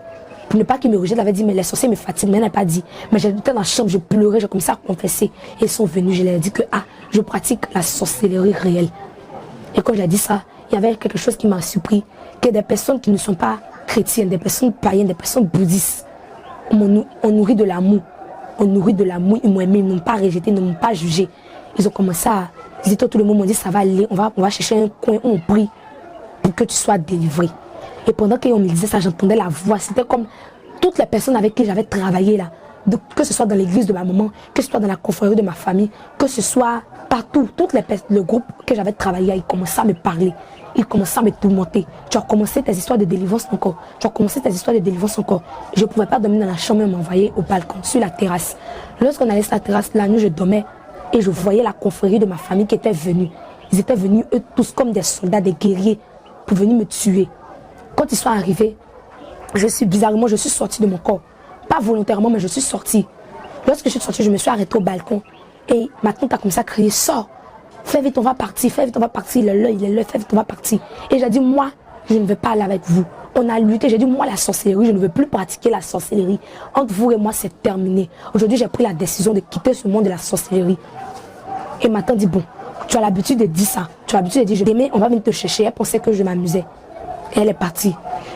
Pour ne pas qu'il me rejette, elle avait dit, mais les sorciers me fatiguent. Mais elle n'a pas dit. Mais j'étais dans la chambre, je pleurais, j'ai commencé à confesser. Et ils sont venus, je leur ai dit que je pratique la sorcellerie réelle. Et quand j'ai dit ça, il y avait quelque chose qui m'a surpris. Que des personnes qui ne sont pas chrétiennes, des personnes païennes, des personnes bouddhistes, on nourrit de l'amour. On nourrit de l'amour, ils m'ont aimé, ils ne m'ont pas rejeté, ils ne m'ont pas jugé. Ils ont commencé à dire, tout le monde m'a dit, ça va aller, on va chercher un coin où on prie pour que tu sois délivré. Et pendant qu'on me disait ça, j'entendais la voix. C'était comme toutes les personnes avec qui j'avais travaillé là. Que ce soit dans l'église de ma maman, que ce soit dans la confrérie de ma famille, que ce soit partout. Le groupe que j'avais travaillé, ils commençaient à me parler. Ils commençaient à me tourmenter. Tu as commencé tes histoires de délivrance encore. Tu as commencé tes histoires de délivrance encore. Je ne pouvais pas dormir dans la chambre et m'envoyer au balcon, sur la terrasse. Lorsqu'on allait sur la terrasse, la nuit, je dormais et je voyais la confrérie de ma famille qui était venue. Ils étaient venus, eux tous, comme des soldats, des guerriers, pour venir me tuer. Quand ils sont arrivés, je suis sortie de mon corps. Pas volontairement, mais je suis sortie. Lorsque je suis sortie, je me suis arrêtée au balcon. Et ma tante a commencé à crier, sors, fais vite, on va partir, fais vite, on va partir. Il est là, fais vite, on va partir. Et j'ai dit, moi, je ne veux pas aller avec vous. On a lutté, j'ai dit, moi, la sorcellerie, je ne veux plus pratiquer la sorcellerie. Entre vous et moi, c'est terminé. Aujourd'hui, j'ai pris la décision de quitter ce monde de la sorcellerie. Et ma tante dit, bon, tu as l'habitude de dire ça. Tu as l'habitude de dire, demain, on va venir te chercher. Elle pensait que je m'amusais. Elle est partie.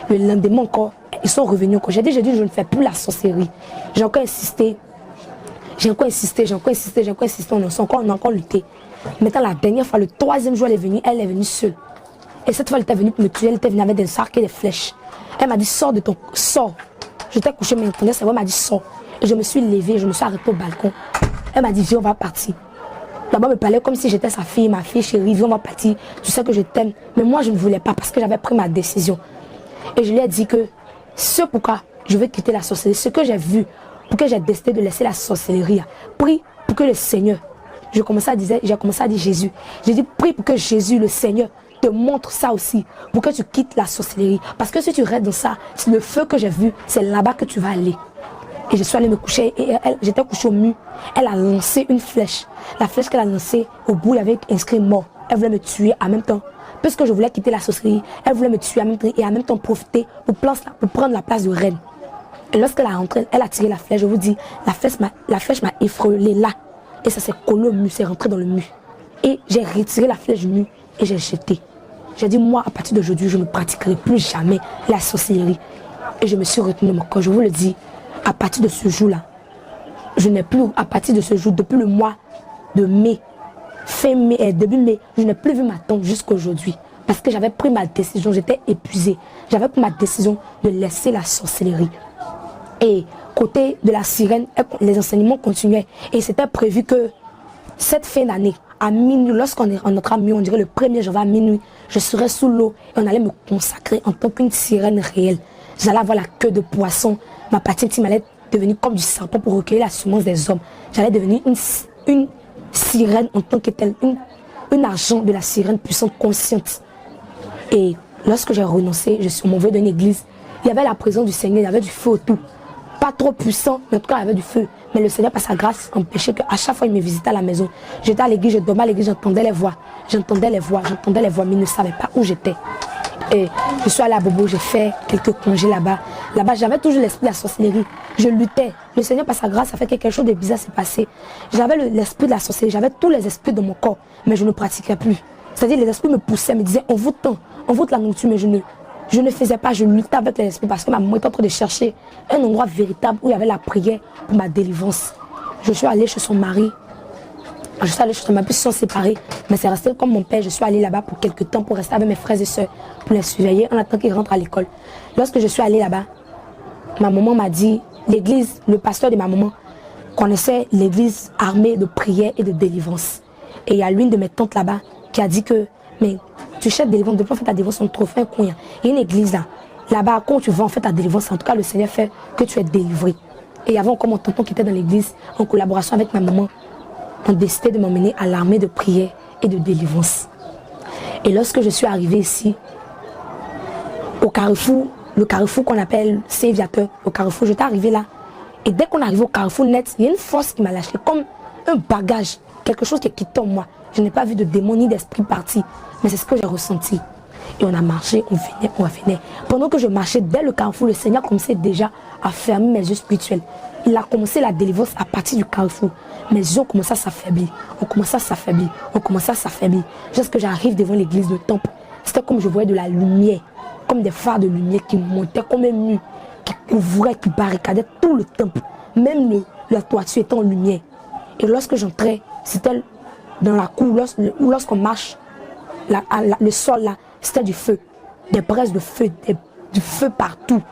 Le lendemain encore, ils sont revenus encore. J'ai dit, je ne fais plus la sorcellerie. J'ai encore insisté. On a encore lutté. Maintenant, la dernière fois, le troisième jour, elle est venue seule. Et cette fois, elle était venue pour me tuer. Elle était venue avec des arcs et des flèches. Elle m'a dit, sors. J'étais couché, mais elle m'a dit, sors. Et je me suis levée, je me suis arrêtée au balcon. Elle m'a dit, viens, on va partir. D'abord, elle me parlait comme si j'étais sa fille, ma fille chérie, viens, on va partir. Tu sais que je t'aime. Mais moi, je ne voulais pas parce que j'avais pris ma décision. Et je lui ai dit que ce pourquoi je veux quitter la sorcellerie, ce que j'ai vu, pour que j'ai décidé de laisser la sorcellerie, prie pour que le Seigneur, j'ai commencé à dire Jésus. J'ai dit, prie pour que Jésus, le Seigneur, te montre ça aussi, pour que tu quittes la sorcellerie. Parce que si tu restes dans ça, le feu que j'ai vu, c'est là-bas que tu vas aller. Et je suis allée me coucher, et j'étais couchée au mur. Elle a lancé une flèche. La flèche qu'elle a lancée, au bout, il y avait inscrit mort. Elle voulait me tuer en même temps. Puisque je voulais quitter la sorcellerie, elle voulait me tuer en même temps, et en même temps profiter pour prendre la place de reine. Et lorsqu'elle a rentré, elle a tiré la flèche, je vous dis, la flèche m'a effreulé là. Et ça s'est collé au mur, c'est rentré dans le mur. Et j'ai retiré la flèche du mur et j'ai jeté. J'ai dit, moi, à partir d'aujourd'hui, je ne pratiquerai plus jamais la sorcellerie. Et je me suis retenue de mon corps. Je vous le dis, à partir de ce jour-là, je n'ai plus, à partir de ce jour, depuis le mois de mai, début mai, je n'ai plus vu ma tante jusqu'aujourd'hui. Parce que j'avais pris ma décision, j'étais épuisée. J'avais pris ma décision de laisser la sorcellerie. Et côté de la sirène, les enseignements continuaient. Et c'était prévu que cette fin d'année, à minuit, lorsqu'on entrera à minuit, on dirait le 1er janvier à minuit, je serai sous l'eau et on allait me consacrer en tant qu'une sirène réelle. J'allais avoir la queue de poisson. Ma partie intime allait devenir comme du serpent pour recueillir la semence des hommes. J'allais devenir une sirène en tant que telle, une agent de la sirène puissante, consciente. Et lorsque j'ai renoncé, on m'envoyait dans une église. Il y avait la présence du Seigneur, il y avait du feu autour. Pas trop puissant, mais en tout cas, il y avait du feu. Mais le Seigneur, par sa grâce, empêchait qu'à chaque fois, il me visitait à la maison. J'étais à l'église, je dormais à l'église, j'entendais les voix, mais il ne savait pas où j'étais. Et je suis allée à Bobo, j'ai fait quelques congés là-bas. Là-bas, j'avais toujours l'esprit de la sorcellerie. Je luttais. Le Seigneur, par sa grâce, a fait que quelque chose de bizarre s'est passé. J'avais l'esprit de la sorcellerie, j'avais tous les esprits dans mon corps, mais je ne pratiquais plus. C'est-à-dire, les esprits me poussaient, me disaient, on vous tend, on vous la nourriture, mais je ne faisais pas, je luttais avec les esprits parce que ma maman était en train de chercher un endroit véritable où il y avait la prière pour ma délivrance. Je suis allée chez son mari. Puis ils se sont séparés, mais c'est resté comme mon père. Je suis allée là-bas pour quelques temps pour rester avec mes frères et soeurs, pour les surveiller en attendant qu'ils rentrent à l'école. Lorsque je suis allée là-bas, ma maman m'a dit, l'église, le pasteur de ma maman connaissait l'église armée de prière et de délivrance. Et il y a l'une de mes tantes là-bas qui a dit que, mais tu cherches délivrance, depuis en fait ta délivrance, on te refait un coin. Il y a une église là. Là-bas, quand tu vas en fait ta délivrance, en tout cas le Seigneur fait que tu es délivré. Et il y avait encore mon tonton qui était dans l'église, en collaboration avec ma maman. On décidé de m'emmener à l'armée de prière et de délivrance. Et lorsque je suis arrivée ici, au carrefour, le carrefour qu'on appelle Saint-Viateur, au carrefour, j'étais arrivée là. Et dès qu'on arrive au carrefour net, il y a une force qui m'a lâché, comme un bagage, quelque chose qui est quitté en moi. Je n'ai pas vu de démon ni d'esprit parti, mais c'est ce que j'ai ressenti. Et on a marché, on venait. Pendant que je marchais dès le carrefour, le Seigneur commençait déjà à fermer mes yeux spirituels. Il a commencé la délivrance à partir du carrefour. Mes yeux ont commencé à s'affaiblir. On commençait à s'affaiblir. Jusqu'à j'arrive devant l'église de temple. C'était comme je voyais de la lumière, comme des phares de lumière qui montaient comme un mur, qui couvraient, qui barricadaient tout le temple. Même la toiture était en lumière. Et lorsque j'entrais, c'était dans la cour, lorsqu'on marche, le sol là, c'était du feu. Des braises de feu, du feu partout.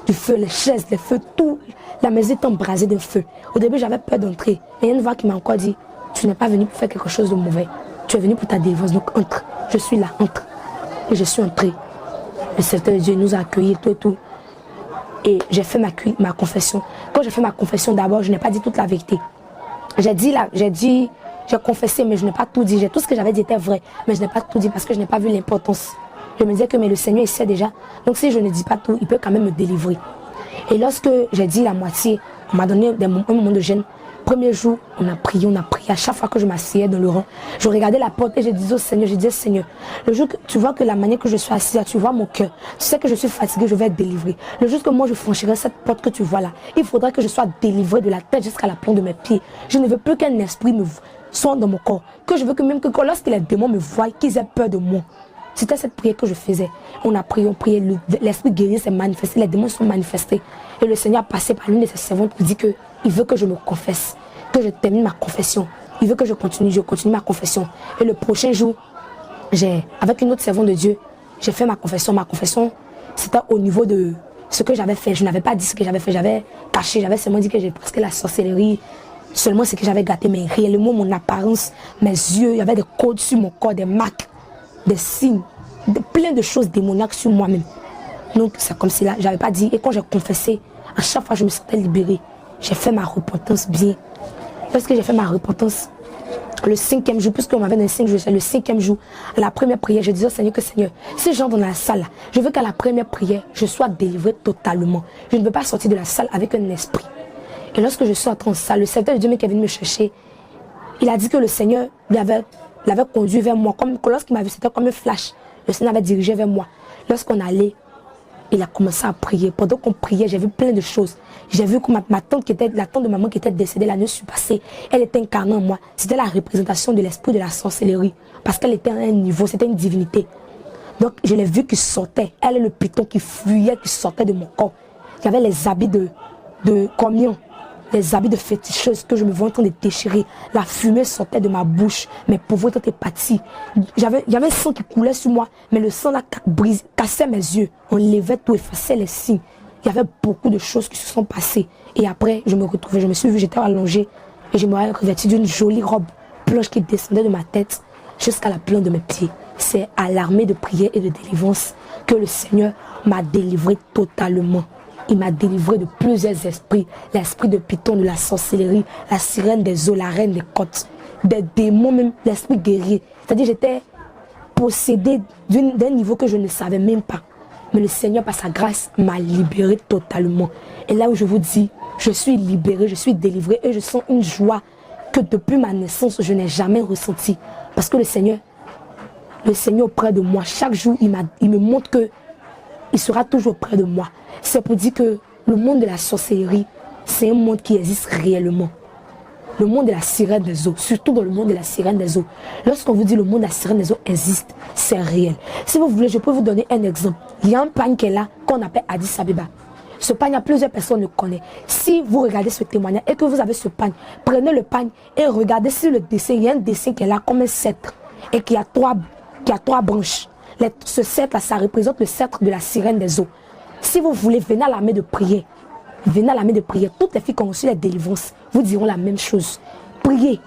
Du feu, les chaises, les feux, tout. La maison était embrasée d'un feu. Au début, j'avais peur d'entrer. Mais il y a une voix qui m'a encore dit, tu n'es pas venu pour faire quelque chose de mauvais. Tu es venu pour ta délivrance, donc entre. Je suis là, entre. Et je suis entrée. Le serviteur de Dieu nous a accueillis, tout et tout. Et j'ai fait ma confession. Quand j'ai fait ma confession, d'abord, je n'ai pas dit toute la vérité. J'ai confessé, mais je n'ai pas tout dit. Tout ce que j'avais dit était vrai, mais je n'ai pas tout dit parce que je n'ai pas vu l'importance. Je me disais que mais le Seigneur, il sait déjà. Donc si je ne dis pas tout, il peut quand même me délivrer. Et lorsque j'ai dit la moitié, on m'a donné un moment de jeûne. Premier jour, on a prié. À chaque fois que je m'asseyais dans le rang, je regardais la porte et je disais au Seigneur, Seigneur, le jour que tu vois que la manière que je suis assise là, tu vois mon cœur, tu sais que je suis fatiguée, je vais être délivrée. Le jour que moi je franchirai cette porte que tu vois là, il faudra que je sois délivrée de la tête jusqu'à la plante de mes pieds. Je ne veux plus qu'un esprit sont dans mon corps. Que je veux que même que lorsque les démons me voient, qu'ils aient peur de moi. C'était cette prière que je faisais. On a prié, l'esprit guéri s'est manifesté, les démons sont manifestés. Et le Seigneur a passé par l'une de ses servantes pour dire qu'il veut que je me confesse, que je termine ma confession. Il veut que je continue ma confession. Et le prochain jour, avec une autre servante de Dieu, j'ai fait ma confession. Ma confession, c'était au niveau de ce que j'avais fait. Je n'avais pas dit ce que j'avais fait, j'avais caché, j'avais seulement dit que j'ai pratiqué la sorcellerie. Seulement ce que j'avais gâté, mais réellement mon apparence, mes yeux, il y avait des codes sur mon corps, des marques, des signes, plein de choses démoniaques sur moi-même. Donc c'est comme cela, j'avais pas dit. Et quand j'ai confessé, à chaque fois je me sentais libérée. J'ai fait ma repentance bien. Lorsque j'ai fait ma repentance, le 5e jour, puisqu'on m'avait donné 5 jours, c'est le 5e jour, à la première prière, je disais au Seigneur que Seigneur, si j'entre dans la salle, je veux qu'à la première prière, je sois délivrée totalement. Je ne veux pas sortir de la salle avec un esprit. Et lorsque je suis entrée en salle, le serviteur de Dieu qui est venu me chercher, il a dit que le Seigneur l'avait conduit vers moi. Lorsqu'il m'a vu, c'était comme un flash. Le Seigneur avait dirigé vers moi. Lorsqu'on allait, il a commencé à prier. Pendant qu'on priait, j'ai vu plein de choses. J'ai vu que ma tante, la tante de maman qui était décédée l'année passée, elle était incarnée en moi. C'était la représentation de l'esprit de la sorcellerie. Parce qu'elle était à un niveau, c'était une divinité. Donc je l'ai vu qui sortait. Elle est le python qui fuyait, qui sortait de mon corps. Il y avait les habits de communion. Les habits de féticheuse que je me vois en train de déchirer. La fumée sortait de ma bouche. Mes pauvretés étaient parties. Il y avait un sang qui coulait sur moi. Mais le sang là cassait mes yeux. On levait tout, effaçait les signes. Il y avait beaucoup de choses qui se sont passées. Et après, je me retrouvais, je me suis vue, j'étais allongée. Et je me revêtis d'une jolie robe blanche qui descendait de ma tête jusqu'à la plante de mes pieds. C'est à l'armée de prière et de délivrance que le Seigneur m'a délivré totalement. Il m'a délivré de plusieurs esprits. L'esprit de Python, de la sorcellerie, la sirène des eaux, la reine des côtes, des démons même, l'esprit guerrier. C'est-à-dire j'étais possédée d'un niveau que je ne savais même pas. Mais le Seigneur, par sa grâce, m'a libérée totalement. Et là où je vous dis, je suis libérée, je suis délivrée et je sens une joie que depuis ma naissance, je n'ai jamais ressentie. Parce que le Seigneur auprès de moi, chaque jour, il me montre qu'il sera toujours près de moi. C'est pour dire que le monde de la sorcellerie, c'est un monde qui existe réellement. Le monde de la sirène des eaux, surtout dans le monde de la sirène des eaux. Lorsqu'on vous dit le monde de la sirène des eaux existe, c'est réel. Si vous voulez, je peux vous donner un exemple. Il y a un pagne qui est là, qu'on appelle Addis Abeba. Ce pagne, plusieurs personnes le connaissent. Si vous regardez ce témoignage et que vous avez ce pagne, prenez le pagne et regardez sur le dessin. Il y a un dessin qui est là comme un sceptre et qui a trois branches. Ce sceptre, ça représente le sceptre de la sirène des eaux. Si vous voulez, venez à l'armée de prière. Venez à l'armée de prière. Toutes les filles qui ont reçu les délivrances vous diront la même chose. Priez.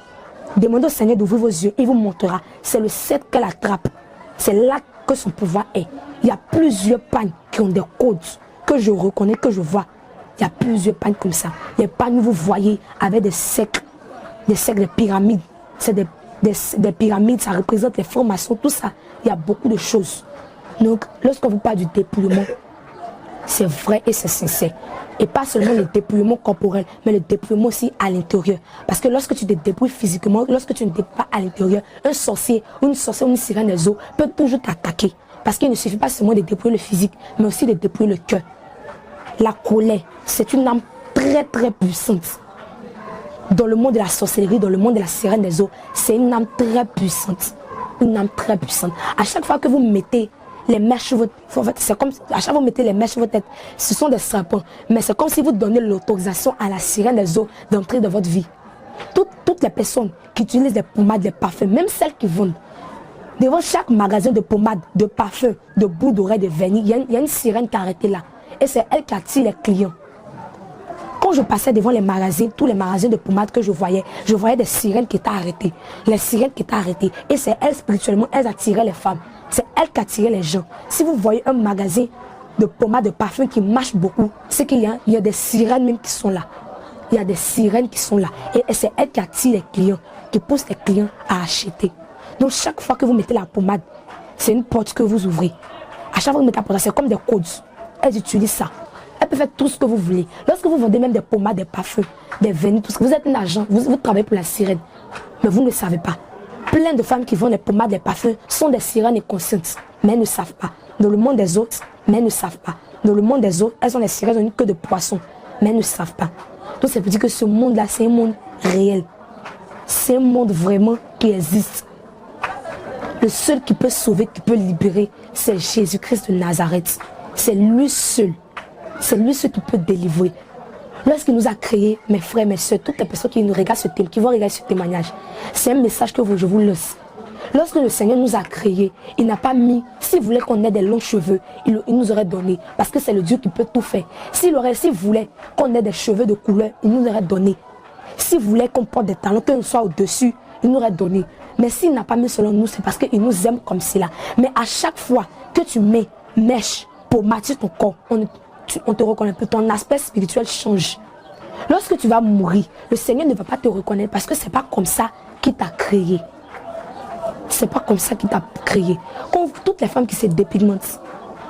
Demandez au Seigneur d'ouvrir vos yeux. Il vous montrera. C'est le sceptre qu'elle attrape. C'est là que son pouvoir est. Il y a plusieurs pagnes qui ont des codes que je reconnais, que je vois. Il y a plusieurs pagnes comme ça. Les pagnes, vous voyez, avec des cercles, des pyramides. C'est des pyramides, ça représente les formations, tout ça. Il y a beaucoup de choses. Donc, lorsqu'on vous parle du dépouillement, c'est vrai et c'est sincère. Et pas seulement le dépouillement corporel, mais le dépouillement aussi à l'intérieur. Parce que lorsque tu te dépouilles physiquement, lorsque tu ne dépouilles pas à l'intérieur, un sorcier ou une sorcière ou une sirène des eaux peut toujours t'attaquer. Parce qu'il ne suffit pas seulement de dépouiller le physique, mais aussi de dépouiller le cœur. La colère, c'est une âme très très puissante. Dans le monde de la sorcellerie, dans le monde de la sirène des eaux, c'est une âme très puissante. Une âme très puissante. À chaque fois que vous mettez les mèches sur votre tête, c'est comme à chaque fois que vous mettez les mèches sur votre tête, ce sont des serpents. Mais c'est comme si vous donnez l'autorisation à la sirène des eaux d'entrer dans votre vie. Toutes les personnes qui utilisent des pommades, des parfums, même celles qui vendent, devant chaque magasin de pommades, de parfums, de bouts d'oreilles, de vernis, il y a une sirène qui est arrêtée là. Et c'est elle qui attire les clients. Quand je passais devant les magasins, tous les magasins de pommades que je voyais des sirènes qui étaient arrêtées. Les sirènes qui étaient arrêtées. Et c'est elles, spirituellement, elles attiraient les femmes. C'est elles qui attiraient les gens. Si vous voyez un magasin de pommades, de parfums qui marche beaucoup, c'est qu'il y a des sirènes même qui sont là. Il y a des sirènes qui sont là. Et c'est elles qui attirent les clients, qui poussent les clients à acheter. Donc chaque fois que vous mettez la pommade, c'est une porte que vous ouvrez. À chaque fois que vous mettez la pommade, c'est comme des codes. Elles utilisent ça. Elles peuvent faire tout ce que vous voulez. Lorsque vous vendez même des pommades, des parfums, des vernis, tout ce que vous êtes un agent, vous travaillez pour la sirène. Mais vous ne le savez pas. Plein de femmes qui vendent des pommades, des parfums sont des sirènes inconscientes. Mais elles ne savent pas. Dans le monde des autres, mais elles ne savent pas. Dans le monde des autres, elles sont des sirènes, elles n'ont que de poissons. Mais elles ne savent pas. Donc ça veut dire que ce monde-là, c'est un monde réel. C'est un monde vraiment qui existe. Le seul qui peut sauver, qui peut libérer, c'est Jésus-Christ de Nazareth. C'est lui seul. C'est lui seul qui peut délivrer. Lorsqu'il nous a créés, mes frères, mes soeurs, toutes les personnes qui nous regardent qui vont regarder ce témoignage, c'est un message que je vous laisse. Lorsque le Seigneur nous a créés, il n'a pas mis, s'il voulait qu'on ait des longs cheveux, il nous aurait donné, parce que c'est le Dieu qui peut tout faire. S'il voulait qu'on ait des cheveux de couleur, il nous aurait donné. S'il voulait qu'on porte des talons, qu'on soit au-dessus, il nous aurait donné. Mais s'il n'a pas mis selon nous, c'est parce qu'il nous aime comme cela. Mais à chaque fois que tu mets mèche, pommade sur ton corps, on te reconnaît plus, ton aspect spirituel change. Lorsque tu vas mourir, le Seigneur ne va pas te reconnaître parce que ce n'est pas comme ça qu'il t'a créé. C'est pas comme ça qu'il t'a créé. Quand toutes les femmes qui se dépigmentent,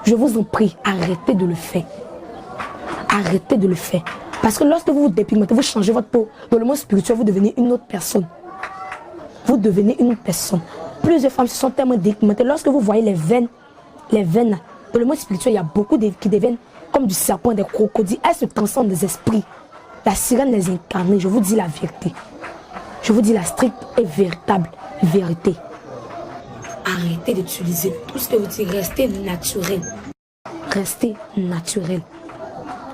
je vous en prie, arrêtez de le faire. Arrêtez de le faire. Parce que lorsque vous vous dépigmentez, vous changez votre peau. Dans le monde spirituel, vous devenez une autre personne. Vous devenez une autre personne. Plusieurs femmes se sont tellement dépigmentées. Lorsque vous voyez les veines, dans le monde spirituel, il y a beaucoup qui deviennent comme du serpent, des crocodiles. Elles se transforment des esprits. La sirène les incarne. Je vous dis la vérité. Je vous dis la stricte et véritable vérité. Arrêtez d'utiliser tout ce que vous dites. Restez naturel. Restez naturel.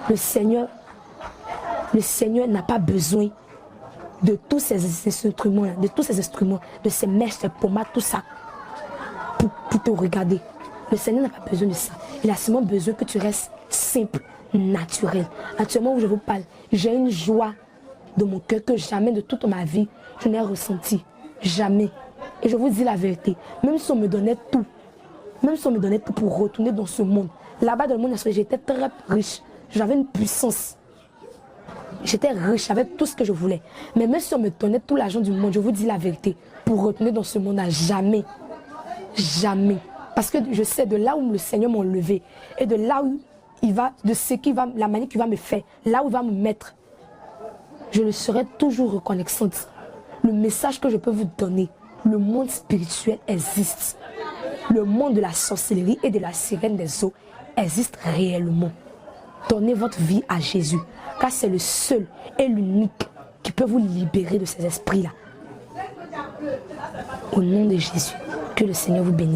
Le Seigneur n'a pas besoin de tous ces instruments-là, de ces mèches, ces pommades, tout ça, pour te regarder. Le Seigneur n'a pas besoin de ça. Il a seulement besoin que tu restes simple, naturel. Actuellement où je vous parle, j'ai une joie de mon cœur que jamais de toute ma vie je n'ai ressenti. Jamais. Et je vous dis la vérité, même si on me donnait tout, pour retourner dans ce monde, là-bas dans le monde, j'étais très riche, j'avais une puissance. J'étais riche, j'avais tout ce que je voulais. Mais même si on me donnait tout l'argent du monde, je vous dis la vérité, pour retourner dans ce monde, jamais. Jamais. Parce que je sais de là où le Seigneur m'a enlevé, et de là où il va, la manière qu'il va me faire, là où il va me mettre, je le serai toujours reconnaissante. Le message que je peux vous donner, le monde spirituel existe. Le monde de la sorcellerie et de la sirène des eaux existe réellement. Donnez votre vie à Jésus, car c'est le seul et l'unique qui peut vous libérer de ces esprits-là. Au nom de Jésus, que le Seigneur vous bénisse.